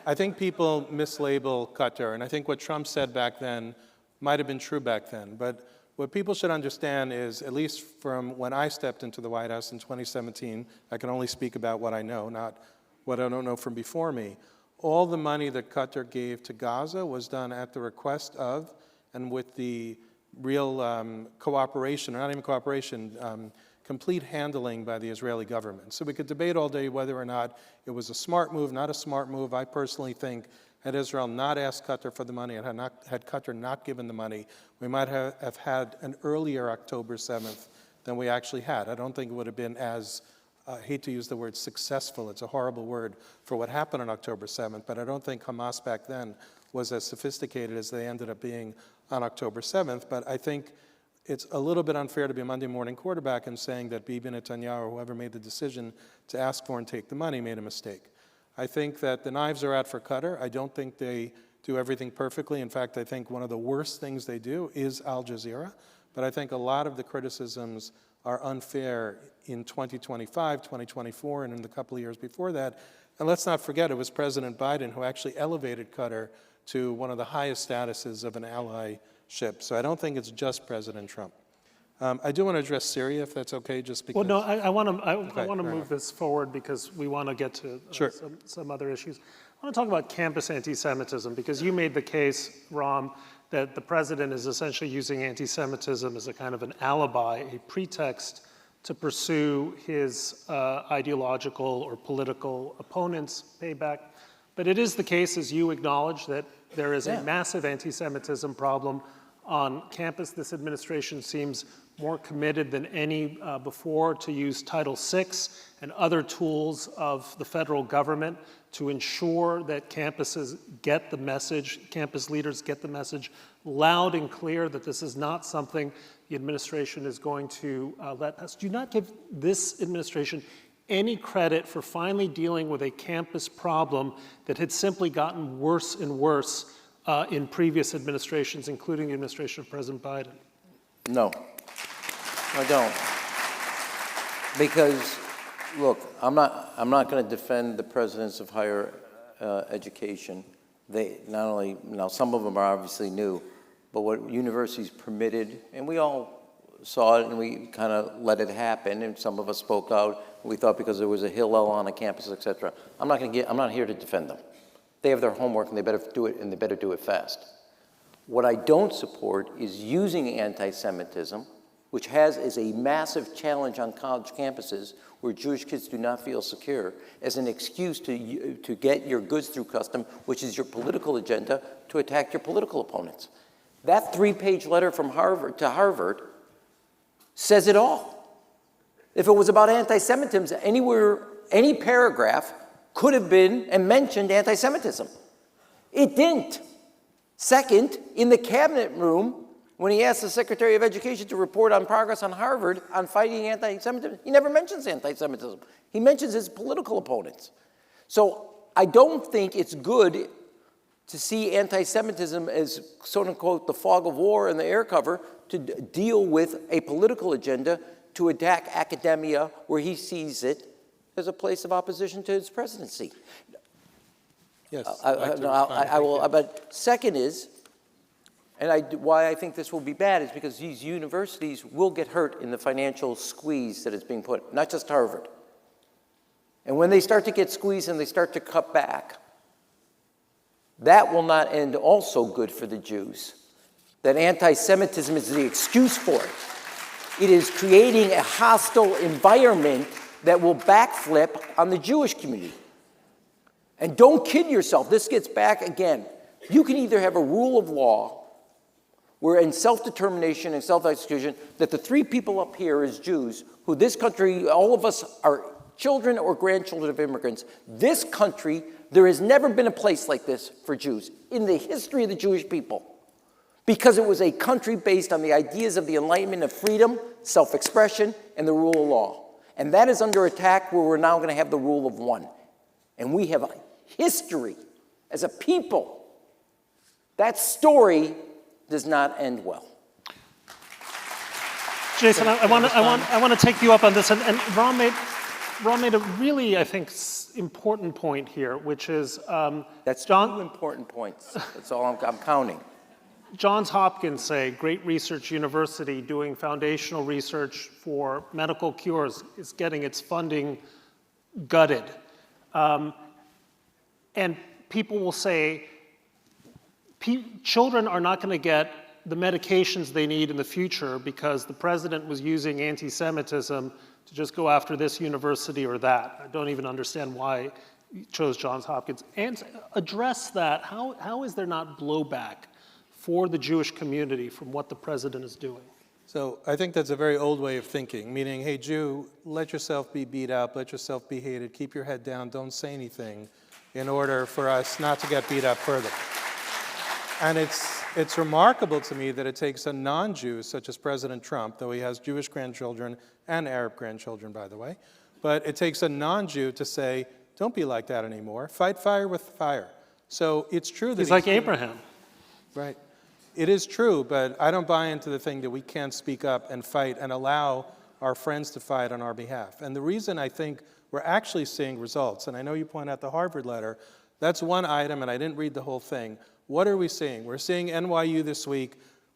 I think people mislabel Qatar, and I think what Trump said back then might have been true back then. But what people should understand is, at least from when I stepped into the White House in 2017, I can only speak about what I know, not what I don't know from before me. All the money that Qatar gave to Gaza was done at the request of and with the real cooperation, or not even cooperation, complete handling by the Israeli government. So we could debate all day whether or not it was a smart move, not a smart move. I personally think had Israel not asked Qatar for the money and had Qatar not given the money, we might have had an earlier October 7th than we actually had. I don't think it would have been as, I hate to use the word successful, it's a horrible word for what happened on October 7th, but I don't think Hamas back then was as sophisticated as they ended up being on October 7th. But I think it's a little bit unfair to be a Monday morning quarterback and saying that Bibi Netanyahu or whoever made the decision to ask for and take the money made a mistake. I think that the knives are out for Qatar. I don't think they do everything perfectly. In fact, I think one of the worst things they do is Al Jazeera. But I think a lot of the criticisms are unfair in 2025, 2024, and in the couple of years before that. And let's not forget, it was President Biden who actually elevated Qatar to one of the highest statuses of an allyship. So I don't think it's just President Trump. I do want to address Syria, if that's okay, just because. Well, no, I want to move this forward because we want to get to some other issues. I want to talk about campus anti-Semitism because you made the case, Rahm, that the president is essentially using anti-Semitism as a kind of an alibi, a pretext to pursue his ideological or political opponents' payback. But it is the case, as you acknowledge, that there is a massive anti-Semitism problem on campus. This administration seems more committed than any before to use Title VI and other tools of the federal government to ensure that campuses get the message, campus leaders get the message loud and clear that this is not something the administration is going to let us. Do not give this administration any credit for finally dealing with a campus problem that had simply gotten worse and worse in previous administrations, including the administration of President Biden. No, I don't. Because, look, I'm not going to defend the presidents of higher education. They not only, now some of them are obviously new, but what universities permitted, and we all saw it and we kind of let it happen, and some of us spoke out. We thought because there was a Hillel on a campus, et cetera. I'm not here to defend them. They have their homework and they better do it, and they better do it fast. What I don't support is using anti-Semitism, which is a massive challenge on college campuses where Jewish kids do not feel secure, as an excuse to get your goods through custom, which is your political agenda, to attack your political opponents. That 3-page letter from Harvard to Harvard says it all. If it was about anti-Semitism, anywhere, any paragraph could have been and mentioned anti-Semitism. It didn't. Second, in the cabinet room, when he asked the Secretary of Education to report on progress on Harvard on fighting anti-Semitism, he never mentions anti-Semitism. He mentions his political opponents. So I don't think it's good to see anti-Semitism as, quote-unquote, the fog of war and the air cover to deal with a political agenda to attack academia where he sees it as a place of opposition to his presidency. Yes, I will. But second is, and why I think this will be bad is because these universities will get hurt in the financial squeeze that is being put, not just Harvard. And when they start to get squeezed and they start to cut back, that will not end also good for the Jews. that anti-Semitism is the excuse for it. It is creating a hostile environment that will backflip on the Jewish community. And don't kid yourself. This gets back again. You can either have a rule of law where in self-determination and self-execution that the three people up here as Jews, who this country, all of us are children or grandchildren of immigrants. This country, there has never been a place like this for Jews in the history of the Jewish people, because it was a country based on the ideas of the Enlightenment of freedom, self-expression, and the rule of law. And that is under attack where we're now going to have the rule of one. And we have a history as a people. That story does not end well. Jason, I want to take you up on this, and Rahm made a really, I think, important point here, which is That's two important points. That's all I'm counting. Johns Hopkins, a great research university doing foundational research for medical cures, is getting its funding gutted. And people will say, children are not going to get the medications they need in the future because the president was using anti-Semitism to just go after this university or that. I don't even understand why he chose Johns Hopkins. And address that. How is there not blowback for the Jewish community from what the president is doing? So I think that's a very old way of thinking, meaning, hey, Jew, let yourself be beat up, let yourself be hated, keep your head down, don't say anything in order for us not to get beat up further. And it's remarkable to me that it takes a non-Jew such as President Trump, though he has Jewish grandchildren and Arab grandchildren, by the way, but it takes a non-Jew to say, don't be like that anymore, fight fire with fire. So it's true that he's like Abraham. Right. It is true, but I don't buy into the thing that we can't speak up and fight and allow our friends to fight on our behalf. And the reason I think we're actually seeing results, and I know you point out the Harvard letter, that's one item, and I didn't read the whole thing. What are we seeing? We're seeing NYU this week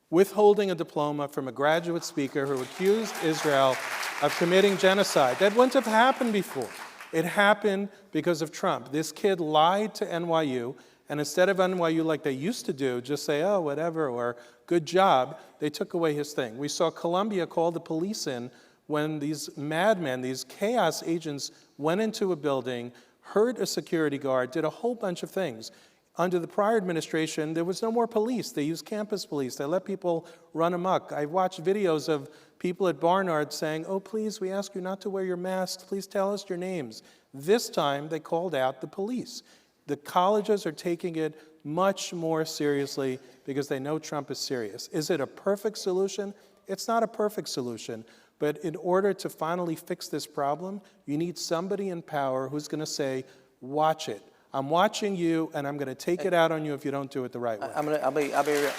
withholding a diploma from a graduate speaker who accused Israel of committing genocide. That wouldn't have happened before. It happened because of Trump. This kid lied to NYU, and instead of NYU, like they used to do, just say, oh, whatever, or good job, they took away his thing. We saw Columbia call the police in when these madmen, these chaos agents, went into a building, hurt a security guard, did a whole bunch of things. Under the prior administration, there was no more police. They used campus police. They let people run amok. I watched videos of people at Barnard saying, oh, please, we ask you not to wear your masks. Please tell us your names. This time, they called out the police. The colleges are taking it much more seriously because they know Trump is serious. Is it a perfect solution? It's not a perfect solution. But in order to finally fix this problem, you need somebody in power who's going to say, watch it. I'm watching you, and I'm going to take it out on you if you don't do it the right way. I'll be real.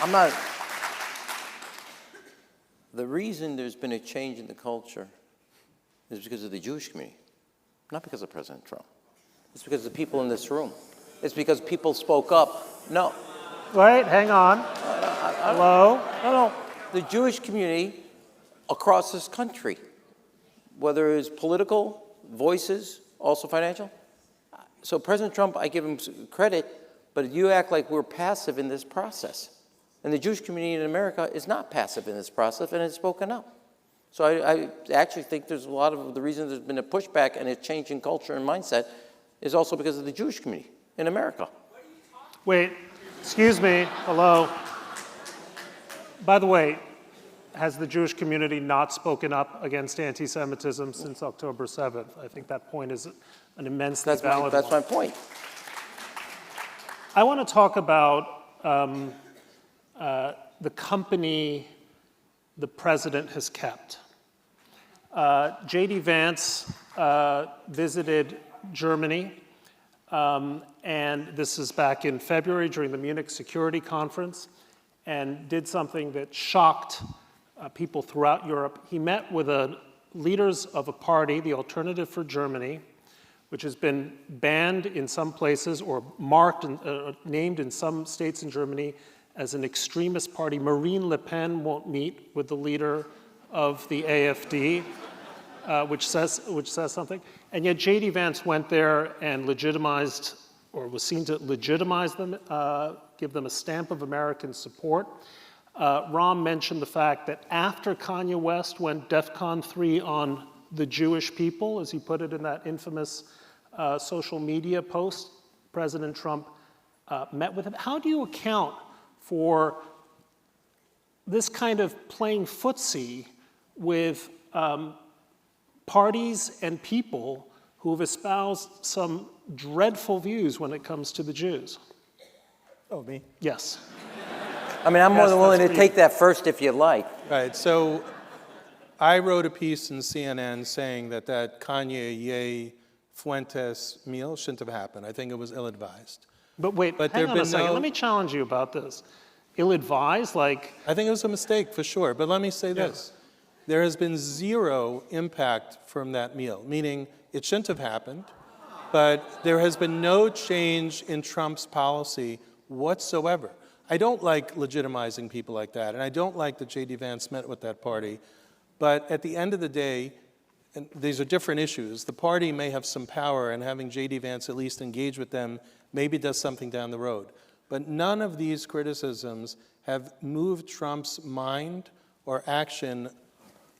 I'm not. The reason there's been a change in the culture is because of the Jewish community, not because of President Trump. It's because of the people in this room. It's because people spoke up. No. Wait, hang on. Hello? No. The Jewish community across this country, whether it's political, voices, also financial. So President Trump, I give him credit, but you act like we're passive in this process. And the Jewish community in America is not passive in this process, and it's spoken up. So I actually think there's a lot of the reason there's been a pushback and a change in culture and mindset is also because of the Jewish community in America. Wait, excuse me, hello. By the way, has the Jewish community not spoken up against anti-Semitism since October 7th? I think that point is an immensely valid one. That's my point. I want to talk about the company the president has kept. J.D. Vance visited Germany, and this is back in February during the Munich Security Conference, and did something that shocked people throughout Europe. He met with leaders of a party, the Alternative for Germany, which has been banned in some places or marked and named in some states in Germany as an extremist party. Marine Le Pen won't meet with the leader of the AfD, which says something. And yet J.D. Vance went there and legitimized or was seen to legitimize them, give them a stamp of American support. Rahm mentioned the fact that after Kanye West went DEFCON 3 on the Jewish people, as he put it in that infamous social media post, President Trump met with him. How do you account for this kind of playing footsie with parties and people who have espoused some dreadful views when it comes to the Jews? Oh, me? Yes. I mean, I'm more than willing to that's take that first if you like. Right, so I wrote a piece in CNN saying that Kanye Ye Fuentes meal shouldn't have happened. I think it was ill-advised. But wait, But hang there've on a been second. no- Let me challenge you about this. Ill-advised, like, I think it was a mistake for sure, but let me say this. There has been zero impact from that meal, meaning it shouldn't have happened, but there has been no change in Trump's policy whatsoever. I don't like legitimizing people like that, and I don't like that J.D. Vance met with that party, but at the end of the day, and these are different issues, the party may have some power, and having J.D. Vance at least engage with them maybe does something down the road. But none of these criticisms have moved Trump's mind or action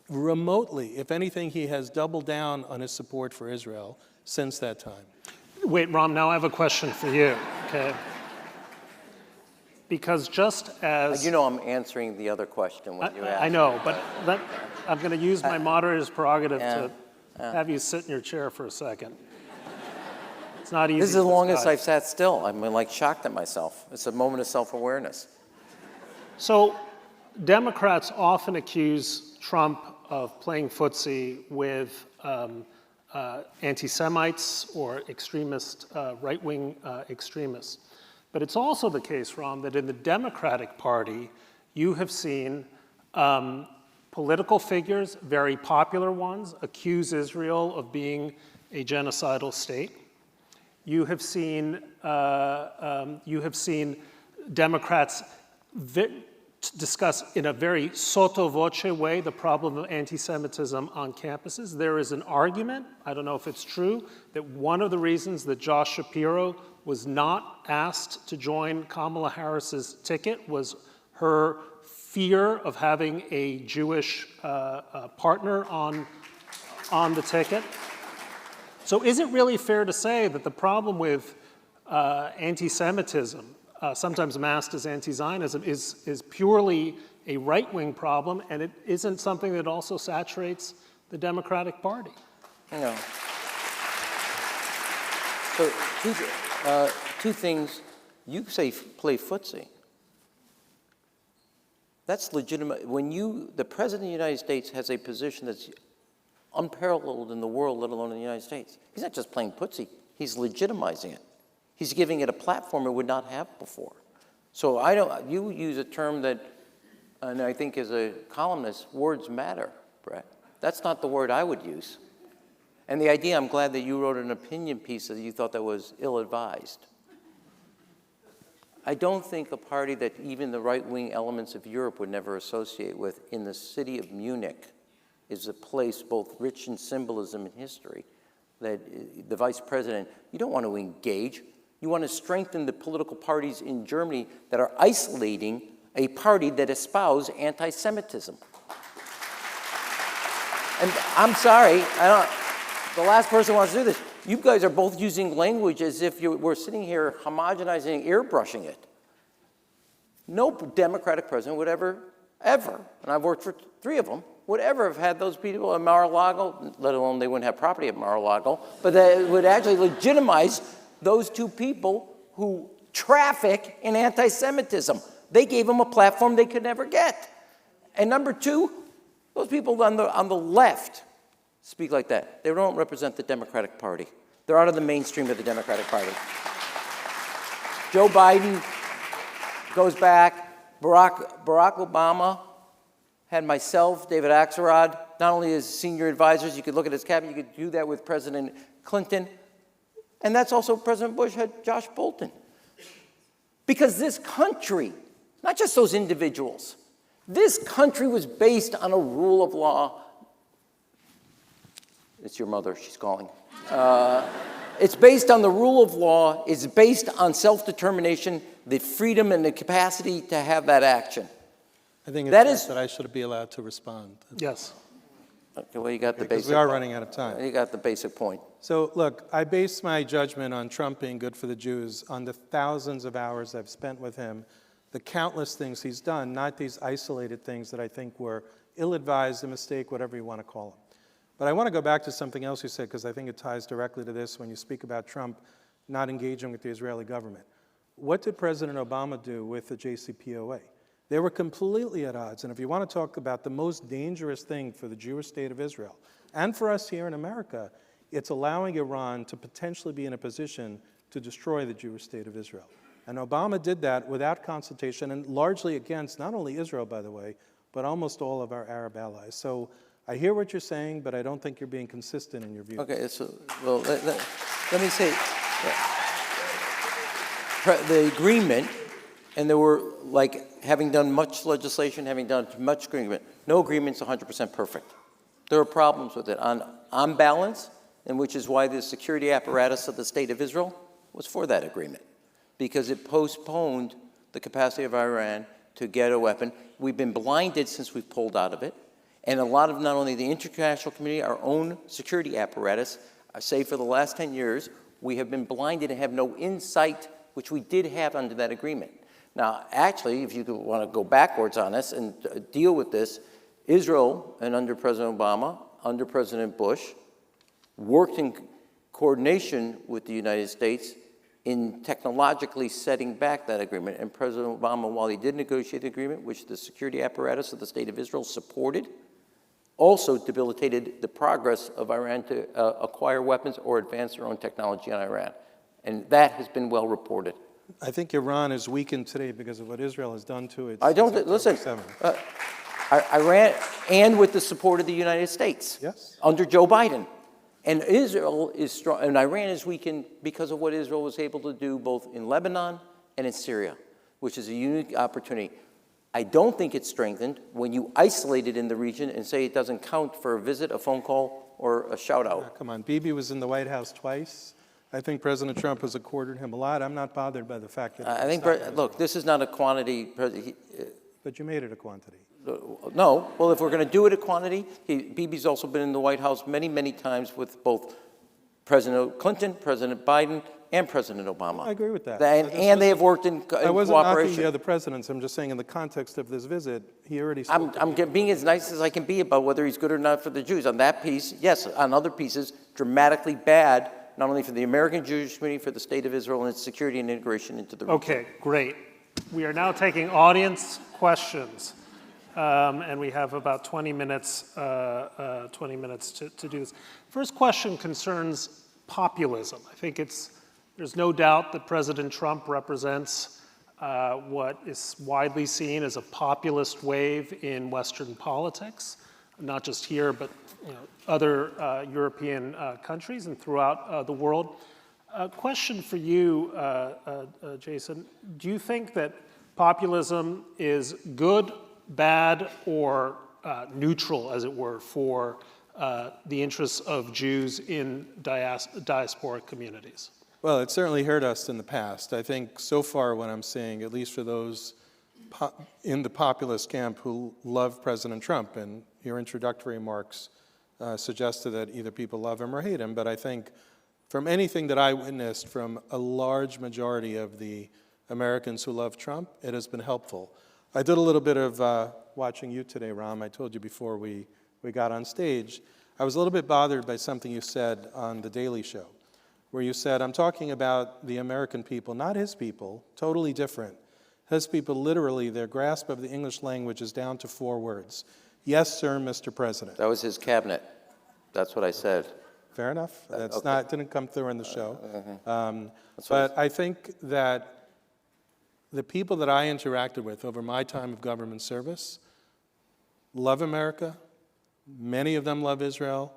remotely. If anything, he has doubled down on his support for Israel since that time. wait, Rahm, now I have a question for you, okay? Because just as... You know I'm answering the other question when you ask. I know, but I'm going to use my moderator's prerogative to have you sit in your chair for a second. It's not easy. This is the to longest decide. I've sat still. I'm like shocked at myself. It's a moment of self-awareness. So Democrats often accuse Trump of playing footsie with anti-Semites or extremist, right-wing extremists. But it's also the case, Rahm, that in the Democratic Party, you have seen political figures, very popular ones, accuse Israel of being a genocidal state. You have seen Democrats discuss in a very sotto voce way the problem of anti-Semitism on campuses. There is an argument, I don't know if it's true, that one of the reasons that Josh Shapiro was not asked to join Kamala Harris's ticket was her fear of having a Jewish partner on the ticket. So is it really fair to say that the problem with anti-Semitism, sometimes masked as anti-Zionism, is purely a right-wing problem, and it isn't something that also saturates the Democratic Party? No. So two things. You say play footsie. That's legitimate. When the President of the United States has a position that's unparalleled in the world, let alone in the United States, he's not just playing footsie, he's legitimizing it. He's giving it a platform it would not have before. So you use a term that, and I think as a columnist, words matter, Brett. That's not the word I would use. And the idea, I'm glad that you wrote an opinion piece that you thought that was ill-advised. I don't think a party that even the right-wing elements of Europe would never associate with in the city of Munich is a place both rich in symbolism and history that the vice president, you don't want to engage. You want to strengthen the political parties in Germany that are isolating a party that espouse anti-Semitism. And I'm sorry, the last person who wants to do this. You guys are both using language as if we're sitting here homogenizing, airbrushing it. No Democratic president would ever, and I've worked for 3 of them, would ever have had those people at Mar-a-Lago, let alone they wouldn't have property at Mar-a-Lago, but they would actually legitimize those 2 people who traffic in anti-Semitism. They gave them a platform they could never get. And number 2, those people on the left speak like that. They don't represent the Democratic Party. They're out of the mainstream of the Democratic Party. Joe Biden goes back. Barack Obama had myself, David Axelrod, not only as senior advisors, you could look at his cabinet, you could do that with President Clinton. And that's also President Bush had Josh Bolton. Because this country, not just those individuals, this country was based on a rule of law. It's your mother, she's calling. It's based on the rule of law. It's based on self-determination, the freedom and the capacity to have that action. I think That it's is- that I should be allowed to respond. Yes. Okay, well, you got the Because basic. we are running out of time. You got the basic point. So look, I base my judgment on Trump being good for the Jews on the thousands of hours I've spent with him, the countless things he's done, not these isolated things that I think were ill-advised, a mistake, whatever you want to call them. But I want to go back to something else you said, because I think it ties directly to this when you speak about Trump not engaging with the Israeli government. What did President Obama do with the JCPOA? They were completely at odds. And if you want to talk about the most dangerous thing for the Jewish state of Israel, and for us here in America, it's allowing Iran to potentially be in a position to destroy the Jewish state of Israel. And Obama did that without consultation, and largely against not only Israel, by the way, but almost all of our Arab allies. So I hear what you're saying, but I don't think you're being consistent in your view. Okay, so, well, let me say, the agreement, and there were, like, having done much legislation, having done much agreement, no agreement's 100% perfect. There are problems with it. On balance, and which is why the security apparatus of the state of Israel was for that agreement, because it postponed the capacity of Iran to get a weapon. We've been blinded since we've pulled out of it. And a lot of not only the international community, our own security apparatus, I say for the last 10 years, we have been blinded and have no insight, which we did have under that agreement. Now, actually, if you want to go backwards on this and deal with this, Israel, and under President Obama, under President Bush, worked in coordination with the United States in technologically setting back that agreement. And President Obama, while he did negotiate the agreement, which the security apparatus of the state of Israel supported, also debilitated the progress of Iran to acquire weapons or advance their own technology on Iran. And that has been well reported. I think Iran is weakened today because of what Israel has done to it. I don't, listen, Iran, and with the support of the United States. Yes. Under Joe Biden. And Israel is strong, and Iran is weakened because of what Israel was able to do both in Lebanon and in Syria, which is a unique opportunity. I don't think it's strengthened when you isolate it in the region and say it doesn't count for a visit, a phone call, or a shout-out. Come on, Bibi was in the White House twice. I think President Trump has accorded him a lot. I'm not bothered by the fact that... I think, look, this is not a quantity... But you made it a quantity. No. Well, if we're going to do it a quantity, Bibi's also been in the White House many, many times with both President Clinton, President Biden, and President Obama. I agree with that. And they have worked in cooperation. I wasn't knocking the other presidents. I'm just saying in the context of this visit, he already spoke. I'm being as nice as I can be about whether he's good or not for the Jews. On that piece, yes. On other pieces, dramatically bad, not only for the American Jewish community, for the state of Israel and its security and integration into the region. Okay, great. We are now taking audience questions. And we have about 20 minutes to do this. First question concerns populism. I think there's no doubt that President Trump represents what is widely seen as a populist wave in Western politics, not just here, but other European countries and throughout the world. Question for you, Jason. Do you think that populism is good, bad, or neutral, as it were, for the interests of Jews in diasporic communities? Well, it certainly hurt us in the past. I think so far what I'm seeing, at least for those in the populist camp who love President Trump, and your introductory remarks suggested that either people love him or hate him, but I think from anything that I witnessed from a large majority of the Americans who love Trump, it has been helpful. I did a little bit of watching you today, Rahm. I told you before we got on stage. I was a little bit bothered by something you said on The Daily Show, where you said, I'm talking about the American people, not his people, totally different. His people, literally, their grasp of the English language is down to 4 words. Yes, sir, Mr. President. That was his cabinet. That's what I said. Fair enough. That's okay. didn't come through in the show. But I think that the people that I interacted with over my time of government service love America. Many of them love Israel.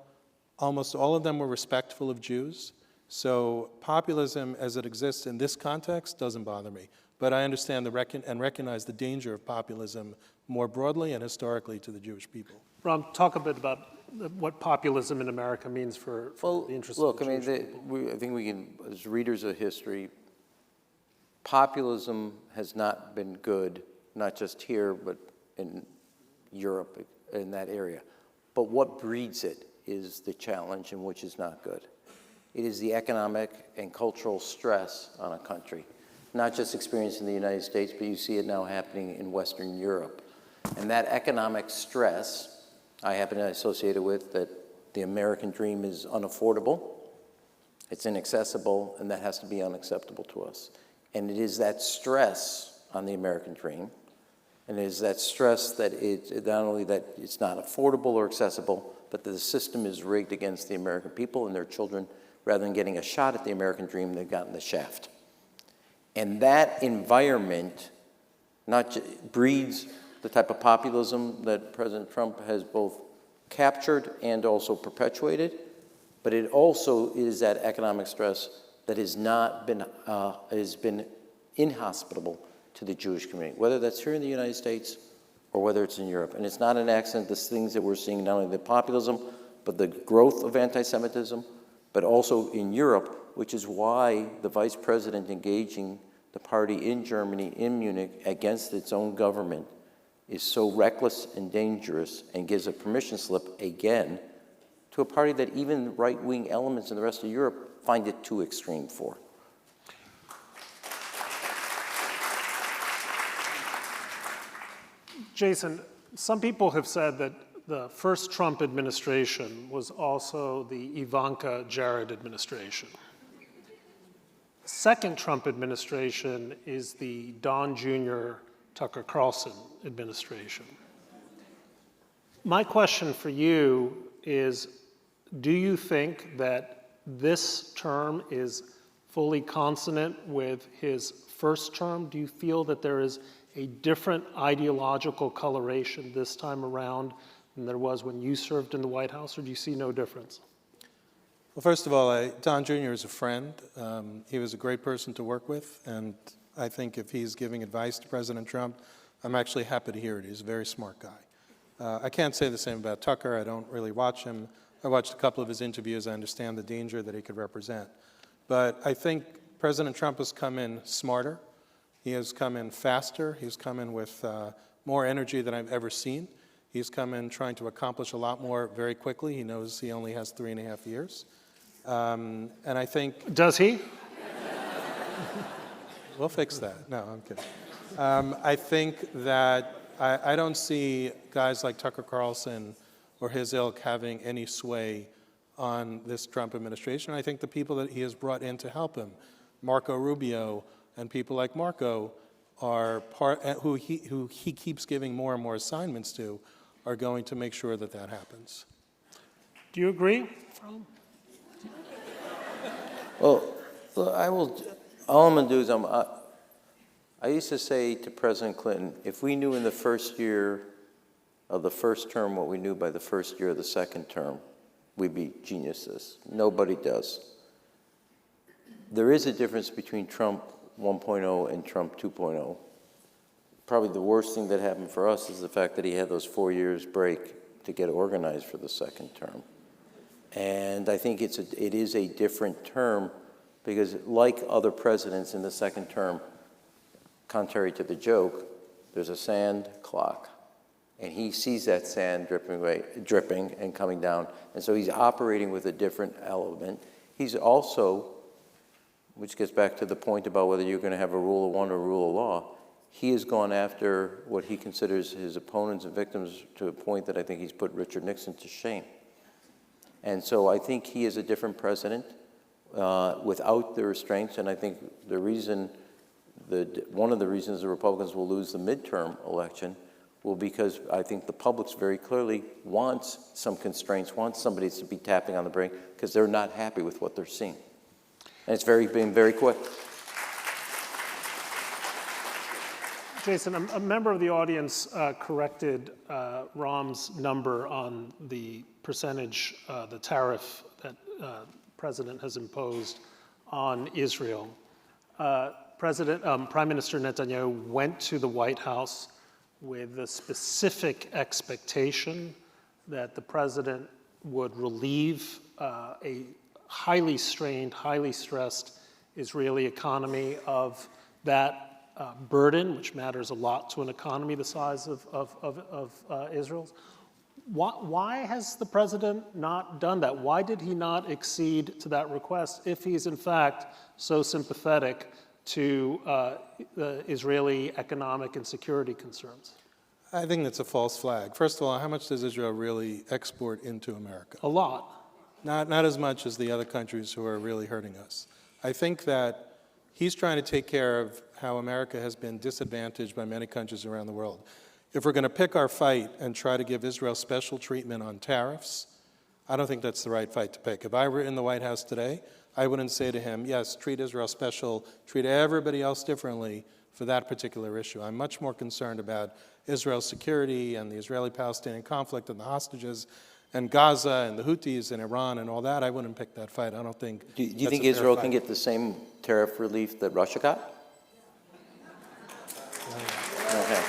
Almost all of them were respectful of Jews. So populism as it exists in this context doesn't bother me. But I understand and recognize the danger of populism more broadly and historically to the Jewish people. Rahm, talk a bit about what populism in America means for the interests look, of the Jewish people. I think we can, as readers of history, populism has not been good, not just here, but in Europe, in that area. But what breeds it is the challenge, and which is not good. It is the economic and cultural stress on a country, not just experienced in the United States, but you see it now happening in Western Europe. And that economic stress, I happen to associate it with that the American dream is unaffordable, it's inaccessible, and that has to be unacceptable to us. And it is that stress on the American dream, and it is that stress that not only that it's not affordable or accessible, but that the system is rigged against the American people and their children. Rather than getting a shot at the American dream, they've gotten the shaft. And that environment breeds the type of populism that President Trump has both captured and also perpetuated, but it also is that economic stress that has been inhospitable to the Jewish community, whether that's here in the United States or whether it's in Europe. And it's not an accident, the things that we're seeing, not only the populism, but the growth of anti-Semitism, but also in Europe, which is why the vice president engaging the party in Germany, in Munich, against its own government is so reckless and dangerous and gives a permission slip again to a party that even right-wing elements in the rest of Europe find it too extreme for. Jason, some people have said that the first Trump administration was also the Ivanka Jared administration. The second Trump administration is the Don Jr. Tucker Carlson administration. My question for you is, do you think that this term is fully consonant with his first term? Do you feel that there is a different ideological coloration this time around than there was when you served in the White House, or do you see no difference? Well, first of all, Don Jr. is a friend. He was a great person to work with, and I think if he's giving advice to President Trump, I'm actually happy to hear it. He's a very smart guy. I can't say the same about Tucker. I don't really watch him. I watched a couple of his interviews. I understand the danger that he could represent. But I think President Trump has come in smarter. He has come in faster. He's come in with more energy than I've ever seen. He's come in trying to accomplish a lot more very quickly. He knows he only has 3.5 years. And I think... Does he? We'll fix that. No, I'm kidding. I think that I don't see guys like Tucker Carlson or his ilk having any sway on this Trump administration. I think the people that he has brought in to help him, Marco Rubio and people like Marco, are who he keeps giving more and more assignments to, are going to make sure that that happens. Do you agree? Well, I will. All I'm going to do is I used to say to President Clinton, if we knew in the first year of the first term what we knew by the first year of the second term, we'd be geniuses. Nobody does. There is a difference between Trump 1.0 and Trump 2.0. Probably the worst thing that happened for us is the fact that he had those 4 years break to get organized for the second term. And I think it is a different term because like other presidents in the second term, contrary to the joke, there's a sand clock. And he sees that sand dripping and coming down. And so he's operating with a different element. He's also, which gets back to the point about whether you're going to have a rule of one or a rule of law, he has gone after what he considers his opponents and victims to a point that I think he's put Richard Nixon to shame. And so I think he is a different president without the restraints, and I think one of the reasons the Republicans will lose the midterm election will because I think the public very clearly wants some constraints, wants somebody to be tapping on the brake because they're not happy with what they're seeing. And it's been very quick. Jason, a member of the audience corrected Rahm's number on the percentage, the tariff that President has imposed on Israel. Prime Minister Netanyahu went to the White House with the specific expectation that the president would relieve a highly strained, highly stressed Israeli economy of that burden, which matters a lot to an economy the size of Israel's. Why has the president not done that? Why did he not accede to that request if he's in fact so sympathetic to the Israeli economic and security concerns? I think that's a false flag. First of all, how much does Israel really export into America? A lot. Not as much as the other countries who are really hurting us. I think that he's trying to take care of how America has been disadvantaged by many countries around the world. If we're going to pick our fight and try to give Israel special treatment on tariffs, I don't think that's the right fight to pick. If I were in the White House today, I wouldn't say to him, yes, treat Israel special, treat everybody else differently for that particular issue. I'm much more concerned about Israel's security and the Israeli-Palestinian conflict and the hostages and Gaza and the Houthis and Iran and all that. I wouldn't pick that fight. I don't think. Do you think Israel can get the same tariff relief that Russia got? Okay.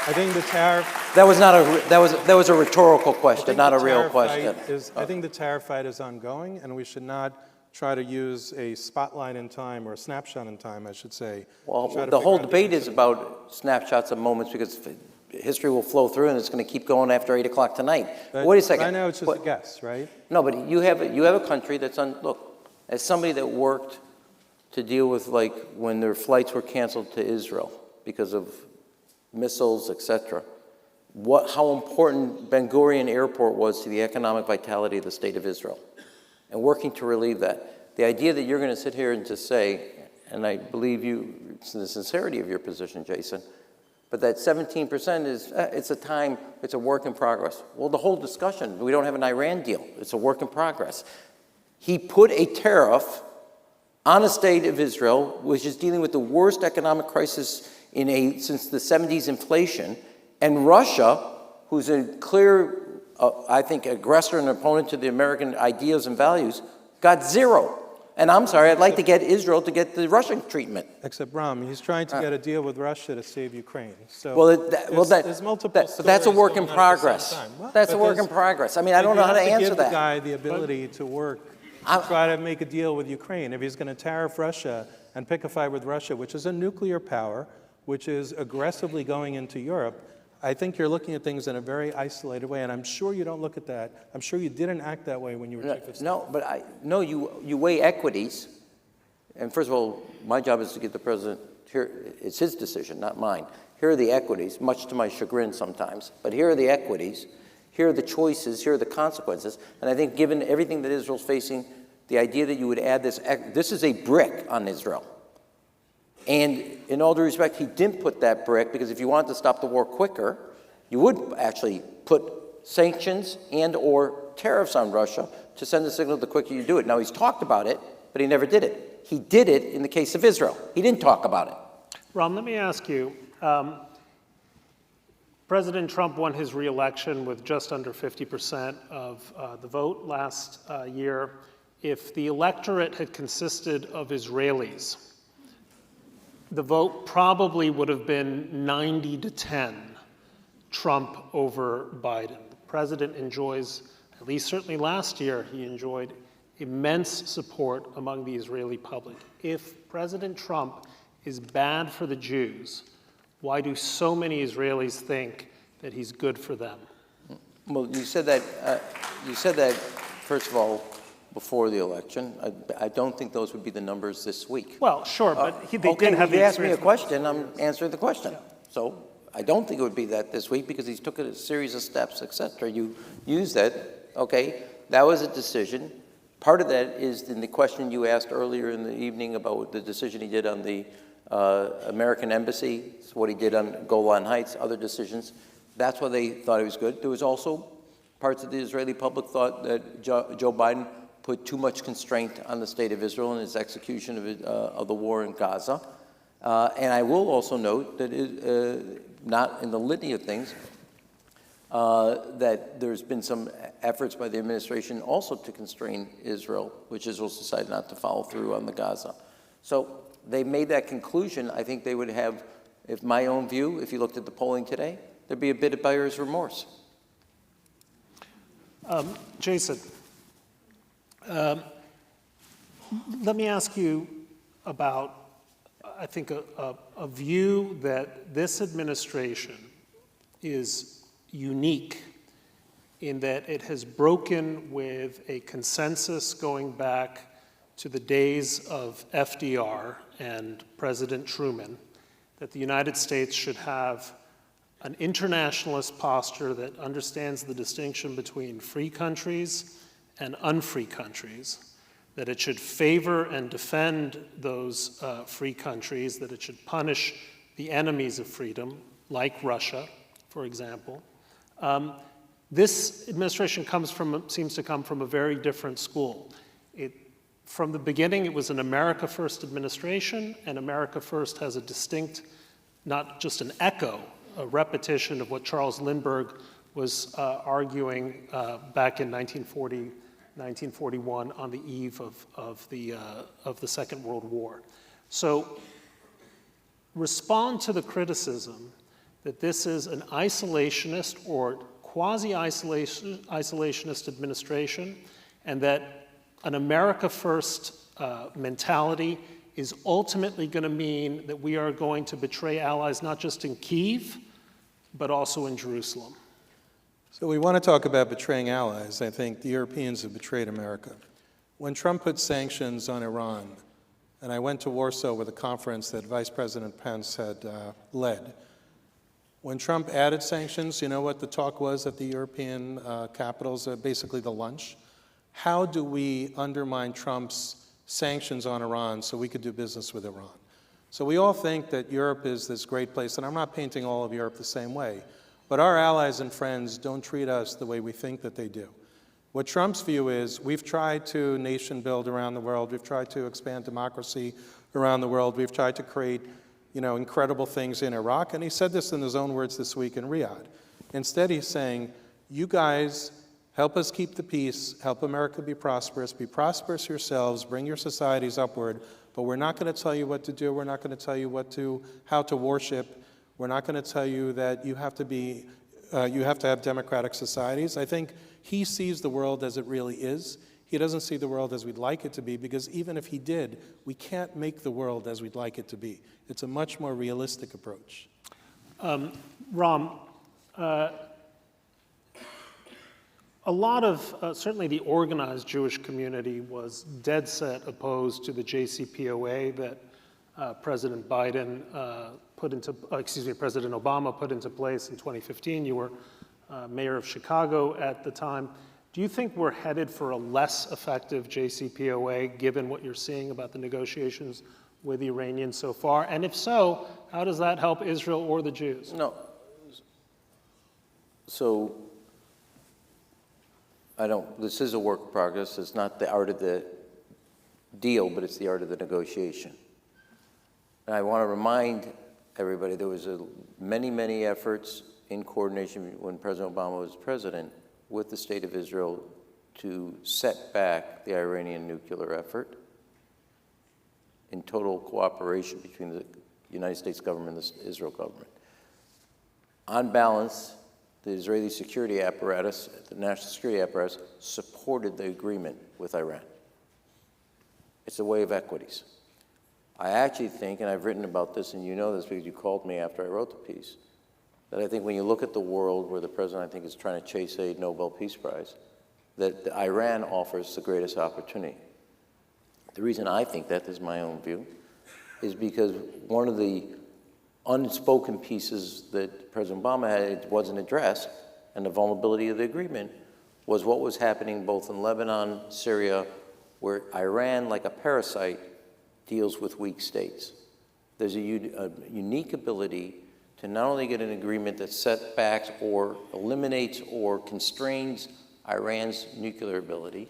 I think the tariff. That was a rhetorical question, not a real question. I think the tariff fight is ongoing, and we should not try to use a spotlight in time or a snapshot in time, I should say. Well, the whole debate is about snapshots of moments because history will flow through and it's going to keep going after 8 o'clock tonight. But wait a second. I know it's just a guess, right? No, but you have a country that's look, as somebody that worked to deal with like when their flights were canceled to Israel because of missiles, etc. How important Ben Gurion Airport was to the economic vitality of the state of Israel, and working to relieve that. The idea that you're going to sit here and just say, and I believe you, it's the sincerity of your position, Jason, but that 17% is, it's a work in progress. Well, the whole discussion, we don't have an Iran deal. It's a work in progress. He put a tariff on the state of Israel, which is dealing with the worst economic crisis since the 70s inflation, and Russia, who's a clear, I think, aggressor and opponent to the American ideas and values, got zero. And I'm sorry, I'd like to get Israel to get the Russian treatment. Except Rahm, he's trying to get a deal with Russia to save Ukraine. So there's multiple. But that's a work in progress. That's a work in progress. I mean, I don't know how to answer that. Give the guy the ability to work, to try to make a deal with Ukraine. If he's going to tariff Russia and pick a fight with Russia, which is a nuclear power, which is aggressively going into Europe, I think you're looking at things in a very isolated way, and I'm sure you don't look at that. I'm sure you didn't act that way when you were chief of staff. You weigh equities, and first of all, my job is to get the president here. It's his decision, not mine. Here are the equities, much to my chagrin sometimes, but here are the equities. Here are the choices. Here are the consequences. And I think, given everything that Israel's facing, the idea that you would add this is a brick on Israel. And in all due respect, he didn't put that brick because if you wanted to stop the war quicker, you would actually put sanctions and or tariffs on Russia to send a signal the quicker you do it. Now, he's talked about it, but he never did it. He did it in the case of Israel. He didn't talk about it. Rahm, let me ask you, President Trump won his re-election with just under 50% of the vote last year. If the electorate had consisted of Israelis, the vote probably would have been 90-10 Trump over Biden. The president enjoys, at least certainly last year, he enjoyed immense support among the Israeli public. If President Trump is bad for the Jews, why do so many Israelis think that he's good for them? Well, you said that, first of all, before the election. I don't think those would be the numbers this week. Well, sure, but they didn't have the experience. You asked me a question, I'm answering the question. Yeah. So I don't think it would be that this week because he's took a series of steps, et cetera. You use that, okay, that was a decision. Part of that is in the question you asked earlier in the evening about the decision he did on the American embassy, what he did on Golan Heights, other decisions. That's why they thought he was good. There was also parts of the Israeli public thought that Joe Biden put too much constraint on the state of Israel in his execution of the war in Gaza. And I will also note that not in the litany of things, that there's been some efforts by the administration also to constrain Israel, which Israel's decided not to follow through on the Gaza. So they made that conclusion. I think they would have If my own view, if you looked at the polling today, there'd be a bit of buyer's remorse. Jason, let me ask you about, I think, a view that this administration is unique in that it has broken with a consensus going back to the days of FDR and President Truman, that the United States should have an internationalist posture that understands the distinction between free countries and unfree countries, that it should favor and defend those free countries, that it should punish the enemies of freedom, like Russia, for example. This administration seems to come from a very different school. From the beginning, it was an America First administration, and America First has a distinct, not just an echo, a repetition of what Charles Lindbergh was arguing back in 1940, 1941 on the eve of the Second World War. So respond to the criticism that this is an isolationist or quasi-isolationist administration, and that an America First mentality is ultimately going to mean that we are going to betray allies not just in Kyiv, but also in Jerusalem. So we want to talk about betraying allies. I think the Europeans have betrayed America. When Trump put sanctions on Iran, and I went to Warsaw with a conference that Vice President Pence had led, when Trump added sanctions, you know what the talk was at the European capitals, basically the lunch? How do we undermine Trump's sanctions on Iran so we could do business with Iran? So we all think that Europe is this great place, and I'm not painting all of Europe the same way, but our allies and friends don't treat us the way we think that they do. What Trump's view is, we've tried to nation build around the world, we've tried to expand democracy around the world, we've tried to create, incredible things in Iraq, and he said this in his own words this week in Riyadh. Instead, he's saying, you guys help us keep the peace, help America be prosperous yourselves, bring your societies upward, but we're not going to tell you what to do, we're not going to tell you how to worship, we're not going to tell you that you have to have democratic societies. I think he sees the world as it really is. He doesn't see the world as we'd like it to be, because even if he did, we can't make the world as we'd like it to be. It's a much more realistic approach. Rahm, a lot of, certainly the organized Jewish community was dead set opposed to the JCPOA that President Obama put into place in 2015. You were mayor of Chicago at the time. Do you think we're headed for a less effective JCPOA, given what you're seeing about the negotiations with the Iranians so far? And if so, how does that help Israel or the Jews? No. So, this is a work in progress. It's not the art of the deal, but it's the art of the negotiation. And I want to remind everybody there was many, many efforts in coordination when President Obama was president with the State of Israel to set back the Iranian nuclear effort in total cooperation between the United States government and the Israel government. On balance, the Israeli security apparatus, the national security apparatus, supported the agreement with Iran. It's a way of equities. I actually think, and I've written about this, and you know this because you called me after I wrote the piece, that I think when you look at the world where the president, I think, is trying to chase a Nobel Peace Prize, that Iran offers the greatest opportunity. The reason I think that, is my own view, is because one of the unspoken pieces that President Obama had wasn't addressed, and the vulnerability of the agreement, was what was happening both in Lebanon, Syria, where Iran, like a parasite, deals with weak states. There's a unique ability to not only get an agreement that setbacks or eliminates or constrains Iran's nuclear ability,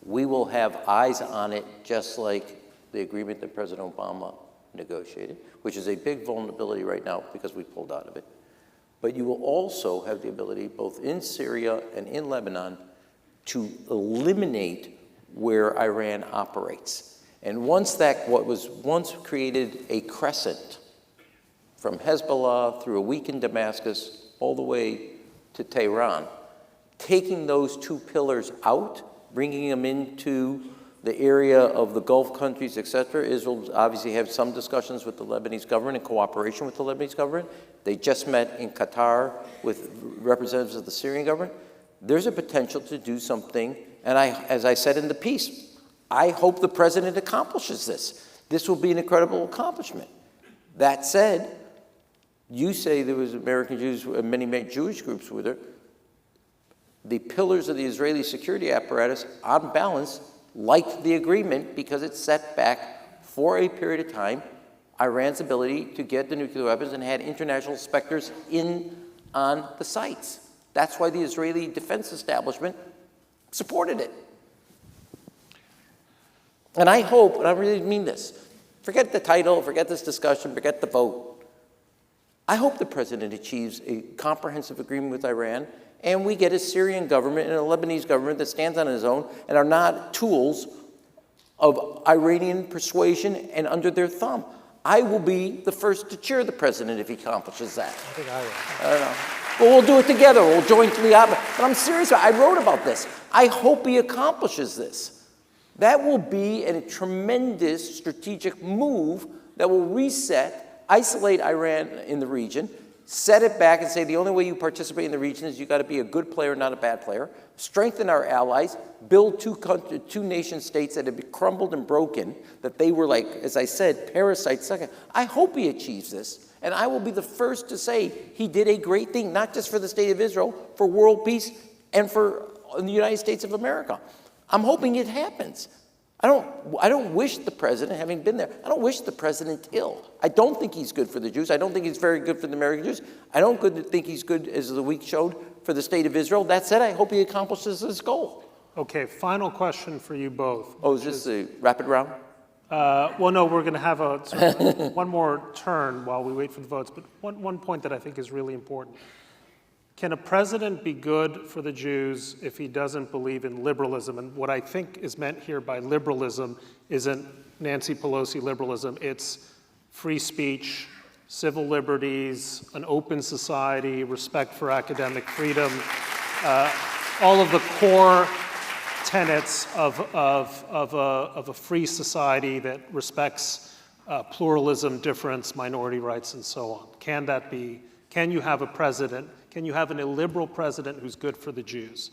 we will have eyes on it just like the agreement that President Obama negotiated, which is a big vulnerability right now because we pulled out of it. But you will also have the ability, both in Syria and in Lebanon, to eliminate where Iran operates. And once what was once created a crescent from Hezbollah through a week in Damascus all the way to Tehran, taking those two pillars out, bringing them into the area of the Gulf countries, et cetera. Israel obviously have some discussions with the Lebanese government in cooperation with the Lebanese government. They just met in Qatar with representatives of the Syrian government. There's a potential to do something, and as I said in the piece, I hope the president accomplishes this. This will be an incredible accomplishment. That said, you say there was American Jews, many Jewish groups were there. The pillars of the Israeli security apparatus, on balance, liked the agreement because it set back for a period of time Iran's ability to get the nuclear weapons and had international inspectors in on the sites. That's why the Israeli defense establishment supported it. And I hope, and I really mean this, forget the title, forget this discussion, forget the vote. I hope the president achieves a comprehensive agreement with Iran, and we get a Syrian government and a Lebanese government that stands on its own and are not tools of Iranian persuasion and under their thumb. I will be the first to cheer the president if he accomplishes that. I think I will. I don't know. But we'll do it together. We'll jointly. But I'm serious. I wrote about this. I hope he accomplishes this. That will be a tremendous strategic move that will reset, isolate Iran in the region, set it back and say the only way you participate in the region is you got to be a good player, not a bad player, strengthen our allies, build two nation states that have crumbled and broken, that they were like, as I said, parasites. I hope he achieves this, and I will be the first to say he did a great thing, not just for the state of Israel, for world peace, and for the United States of America. I'm hoping it happens. I don't wish the president, having been there, I don't wish the president ill. I don't think he's good for the Jews. I don't think he's very good for the American Jews. I don't think he's good, as the week showed, for the state of Israel. That said, I hope he accomplishes his goal. Okay, final question for you both. Oh, is this a rapid round? Well, no, we're going to have a sort of one more turn while we wait for the votes, but one point that I think is really important. Can a president be good for the Jews if he doesn't believe in liberalism? And what I think is meant here by liberalism isn't Nancy Pelosi liberalism. It's free speech, civil liberties, an open society, respect for academic freedom, all of the core tenets of a free society that respects pluralism, difference, minority rights, and so on. Can that be? Can you have a president? Can you have an illiberal president who's good for the Jews?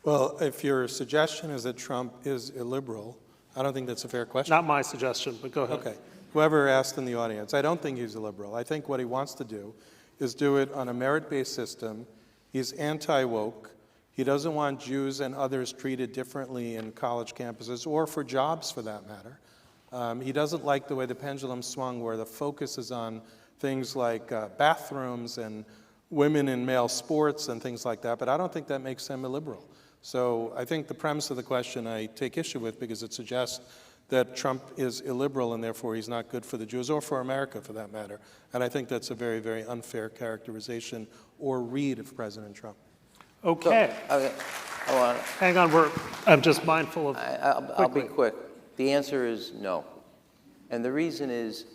Well, if your suggestion is that Trump is illiberal, I don't think that's a fair question. Not my suggestion, but go ahead. Okay. Whoever asked in the audience, I don't think he's illiberal. I think what he wants to do is do it on a merit-based system. He's anti-woke. He doesn't want Jews and others treated differently in college campuses or for jobs, for that matter. He doesn't like the way the pendulum swung, where the focus is on things like bathrooms and women in male sports and things like that, but I don't think that makes him illiberal. So I think the premise of the question I take issue with, because it suggests that Trump is illiberal and therefore he's not good for the Jews or for America, for that matter. And I think that's a very, very unfair characterization or read of President Trump. Okay. Hang on, I'm just mindful of. I'll be quick. The answer is no. And the reason is,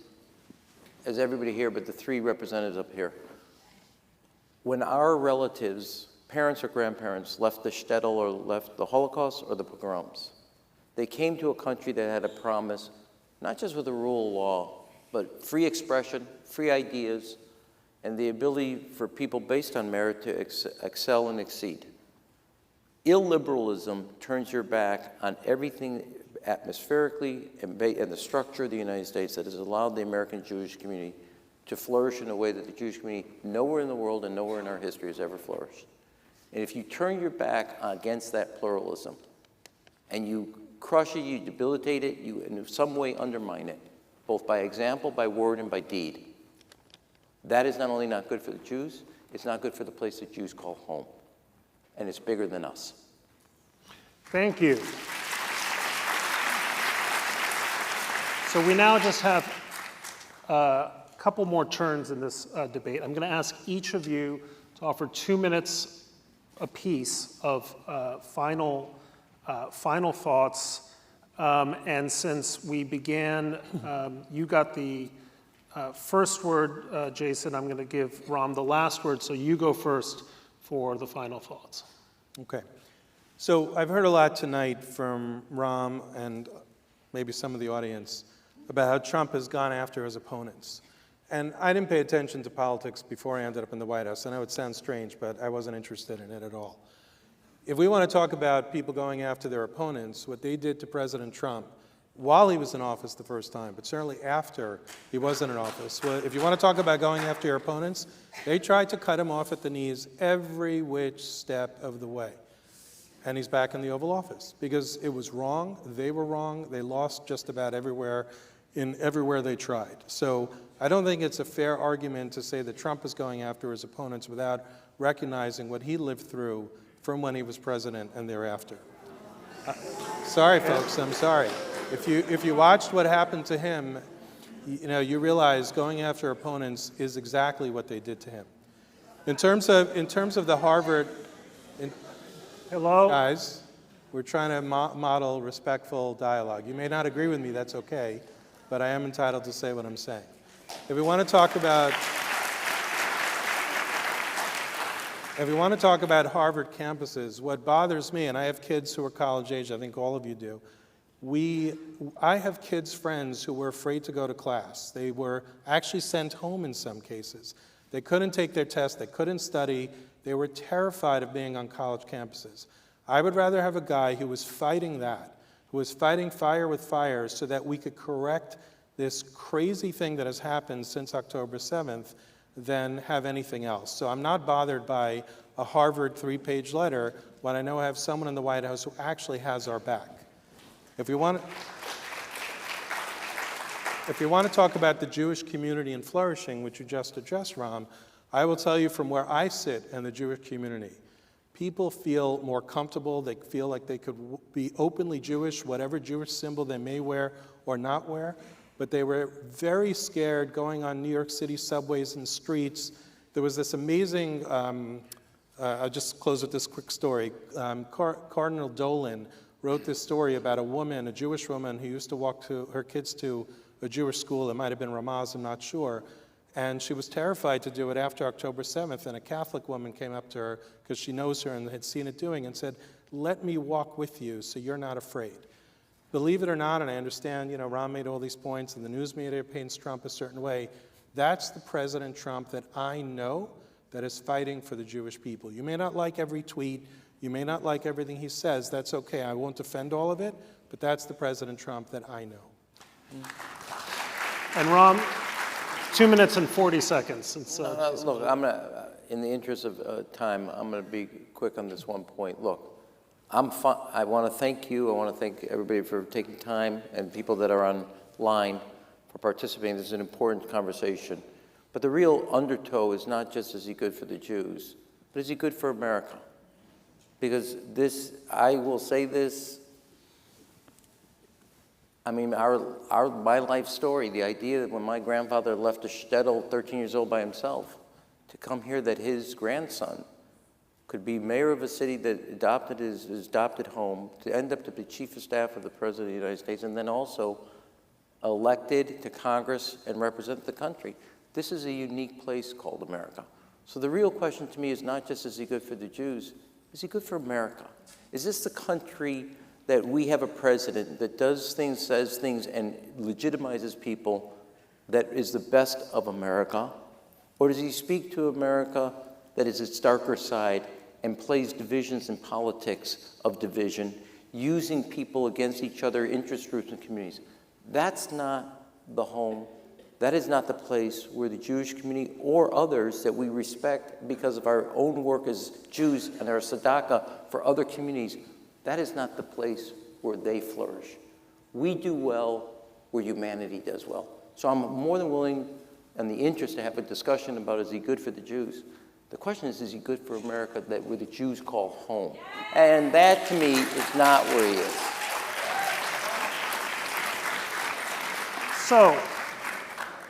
as everybody here, but the three representatives up here, when our relatives, parents or grandparents, left the shtetl or left the Holocaust or the pogroms, they came to a country that had a promise, not just with the rule of law, but free expression, free ideas, and the ability for people based on merit to excel and exceed. Illiberalism turns your back on everything atmospherically and the structure of the United States that has allowed the American Jewish community to flourish in a way that the Jewish community nowhere in the world and nowhere in our history has ever flourished. And if you turn your back against that pluralism and you crush it, you debilitate it, you in some way undermine it, both by example, by word, and by deed, that is not only not good for the Jews, it's not good for the place that Jews call home. And it's bigger than us. Thank you. So we now just have a couple more turns in this debate. I'm going to ask each of you to offer 2 minutes apiece of final thoughts. And since we began, you got the First word, Jason, I'm going to give Rahm the last word, so you go first for the final thoughts. Okay. So I've heard a lot tonight from Rahm and maybe some of the audience about how Trump has gone after his opponents. And I didn't pay attention to politics before I ended up in the White House. I know it sounds strange, but I wasn't interested in it at all. If we want to talk about people going after their opponents, what they did to President Trump while he was in office the first time, but certainly after he wasn't in office, well, if you want to talk about going after your opponents, they tried to cut him off at the knees every which step of the way. And he's back in the Oval Office because it was wrong, they were wrong, they lost just about everywhere they tried. So I don't think it's a fair argument to say that Trump is going after his opponents without recognizing what he lived through from when he was president and thereafter. Sorry, folks, I'm sorry. If you watched what happened to him, you realize going after opponents is exactly what they did to him. In terms of the Harvard, Hello? guys, we're trying to model respectful dialogue. You may not agree with me, that's okay, but I am entitled to say what I'm saying. If we want to talk about Harvard campuses, what bothers me, and I have kids who are college age, I think all of you do, I have kids' friends who were afraid to go to class. They were actually sent home in some cases. They couldn't take their test, they couldn't study, they were terrified of being on college campuses. I would rather have a guy who was fighting that, who was fighting fire with fire so that we could correct this crazy thing that has happened since October 7th than have anything else. So I'm not bothered by a Harvard 3-page letter when I know I have someone in the White House who actually has our back. If you want to talk about the Jewish community and flourishing, which you just addressed, Rahm, I will tell you from where I sit in the Jewish community, people feel more comfortable, they feel like they could be openly Jewish, whatever Jewish symbol they may wear or not wear, but they were very scared going on New York City subways and streets. There was this amazing, I'll just close with this quick story. Cardinal Dolan wrote this story about a woman, a Jewish woman, who used to walk her kids to a Jewish school. It might have been Ramaz, I'm not sure. And she was terrified to do it after October 7th, and a Catholic woman came up to her, because she knows her and had seen it doing, and said, "Let me walk with you so you're not afraid." Believe it or not, and I understand, Rahm made all these points, and the news media paints Trump a certain way, that's the President Trump that I know that is fighting for the Jewish people. You may not like every tweet, you may not like everything he says, that's okay, I won't defend all of it, but that's the President Trump that I know. And Rahm, 2 minutes and 40 seconds. Look, I'm gonna, in the interest of time, I'm going to be quick on this one point. Look, I want to thank you. I want to thank everybody for taking time and people that are online for participating. This is an important conversation. But the real undertow is not just is he good for the Jews, but is he good for America? Because I will say this, I mean, my life story, the idea that when my grandfather left a shtetl 13 years old by himself to come here, that his grandson could be mayor of a city that adopted his adopted home, to end up to be chief of staff of the President of the United States, and then also elected to Congress and represent the country. This is a unique place called America. So the real question to me is not just is he good for the Jews, is he good for America? Is this the country that we have a president that does things, says things, and legitimizes people that is the best of America? Or does he speak to America that is its darker side and plays divisions and politics of division, using people against each other, interest groups and communities? That's not the home. That is not the place where the Jewish community or others that we respect because of our own work as Jews and our tzedakah for other communities, that is not the place where they flourish. We do well where humanity does well. So I'm more than willing, in the interest, to have a discussion about is he good for the Jews. The question is he good for America, that where the Jews call home? And that, to me, is not where he is. So,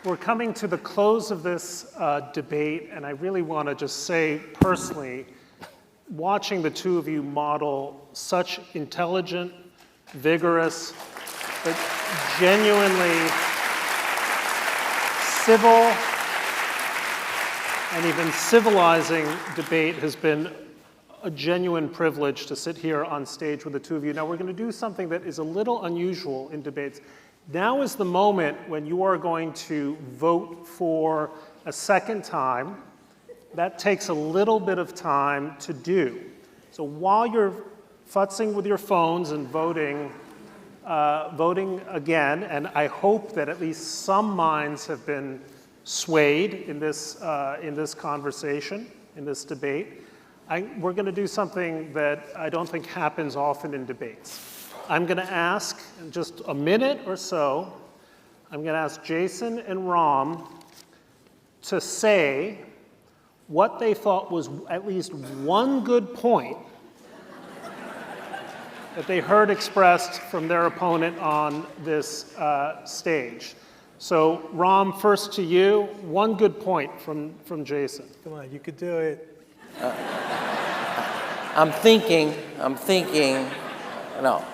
we're coming to the close of this debate, and I really want to just say personally, watching the two of you model such intelligent, vigorous, but genuinely civil and even civilizing debate has been a genuine privilege to sit here on stage with the two of you. Now we're going to do something that is a little unusual in debates. Now is the moment when you are going to vote for a second time. That takes a little bit of time to do. So while you're futzing with your phones and voting again, and I hope that at least some minds have been swayed in this conversation, in this debate, we're going to do something that I don't think happens often in debates. I'm going to ask, in just a minute or so, I'm going to ask Jason and Rahm to say what they thought was at least one good point that they heard expressed from their opponent on this stage. So, Rahm, first to you, one good point from Jason. Come on, you could do it. I'm thinking, no.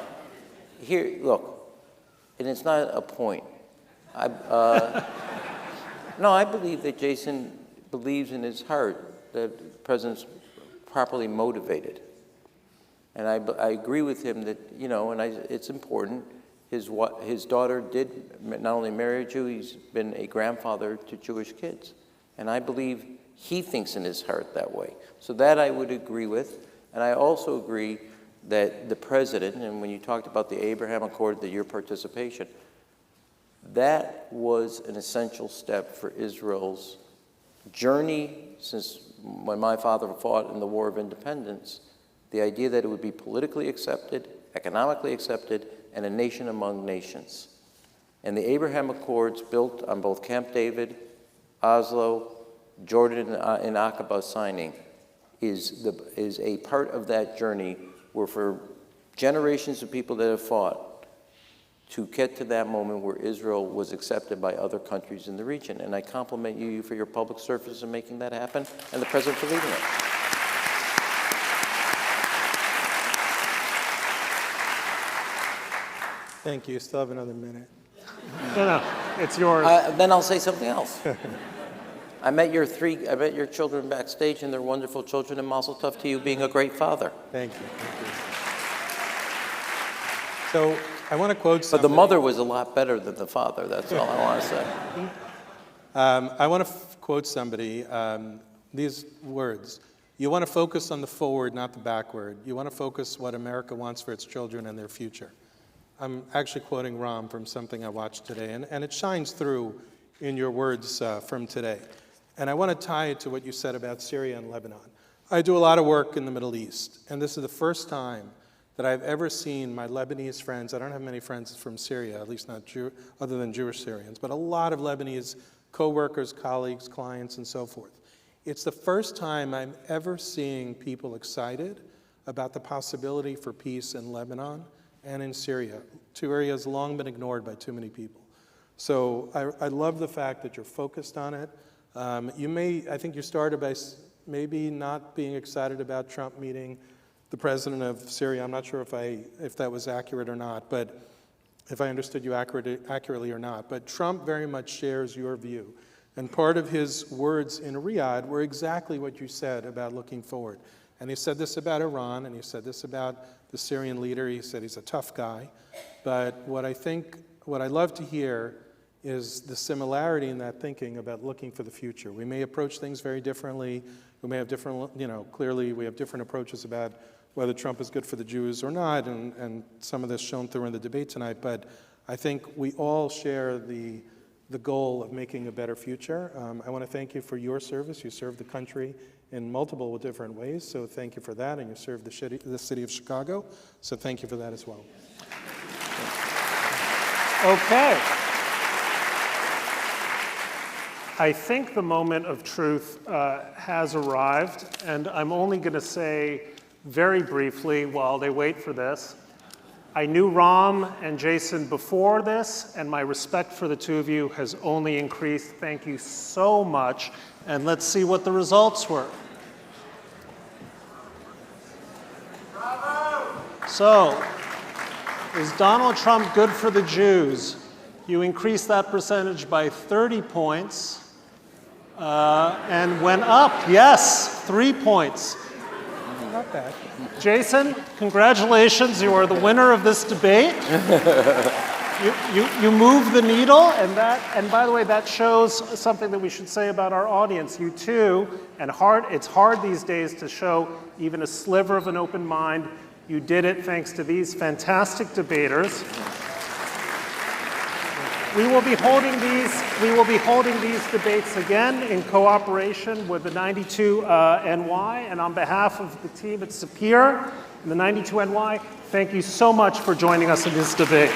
Here, look, and it's not a point. No, I believe that Jason believes in his heart that the president's properly motivated. And I agree with him that, it's important. His daughter did not only marry a Jew, he's been a grandfather to Jewish kids. And I believe he thinks in his heart that way. So that I would agree with. And I also agree that the president, and when you talked about the Abraham Accord, your participation, that was an essential step for Israel's journey since when my father fought in the War of Independence, the idea that it would be politically accepted, economically accepted, and a nation among nations. And the Abraham Accords built on both Camp David, Oslo, Jordan, and Aqaba signing is a part of that journey where for generations of people that have fought to get to that moment where Israel was accepted by other countries in the region. And I compliment you for your public service in making that happen, and the president for leading it. Thank you. You still have another minute. No, it's yours. Then I'll say something else. I met your children backstage, and they're wonderful children, and mazel tov to you being a great father. Thank you. So I want to quote somebody. But the mother was a lot better than the father. That's all I want to say. I want to quote somebody, these words. You want to focus on the forward, not the backward. You want to focus what America wants for its children and their future. I'm actually quoting Rahm from something I watched today, and it shines through in your words from today. And I want to tie it to what you said about Syria and Lebanon. I do a lot of work in the Middle East, and this is the first time that I've ever seen my Lebanese friends. I don't have many friends from Syria, at least not other than Jewish Syrians, but a lot of Lebanese co-workers, colleagues, clients, and so forth. It's the first time I'm ever seeing people excited about the possibility for peace in Lebanon and in Syria, two areas long been ignored by too many people. So I love the fact that you're focused on it. I think you started by maybe not being excited about Trump meeting the president of Syria. I'm not sure if that was accurate or not, but if I understood you accurately or not. But Trump very much shares your view. And part of his words in Riyadh were exactly what you said about looking forward. And he said this about Iran, and he said this about the Syrian leader. He said he's a tough guy. But what I love to hear is the similarity in that thinking about looking for the future. We may approach things very differently. We may have different, clearly we have different approaches about whether Trump is good for the Jews or not, and some of this shown through in the debate tonight. But I think we all share the goal of making a better future. I want to thank you for your service. You served the country in multiple different ways, so thank you for that. And you served the city of Chicago, so thank you for that as well. Okay. I think the moment of truth has arrived, and I'm only going to say very briefly while they wait for this. I knew Rahm and Jason before this, and my respect for the two of you has only increased. Thank you so much, and let's see what the results were. Bravo! So, is Donald Trump good for the Jews? You increased that percentage by 30 points and went up, yes, 3 points. Not bad. Jason, congratulations. You are the winner of this debate. You move the needle, and by the way, that shows something that we should say about our audience. You too, and it's hard these days to show even a sliver of an open mind. You did it thanks to these fantastic debaters. We will be holding these debates again in cooperation with the 92NY, and on behalf of the team at SAPIR and the 92NY, thank you so much for joining us in this debate.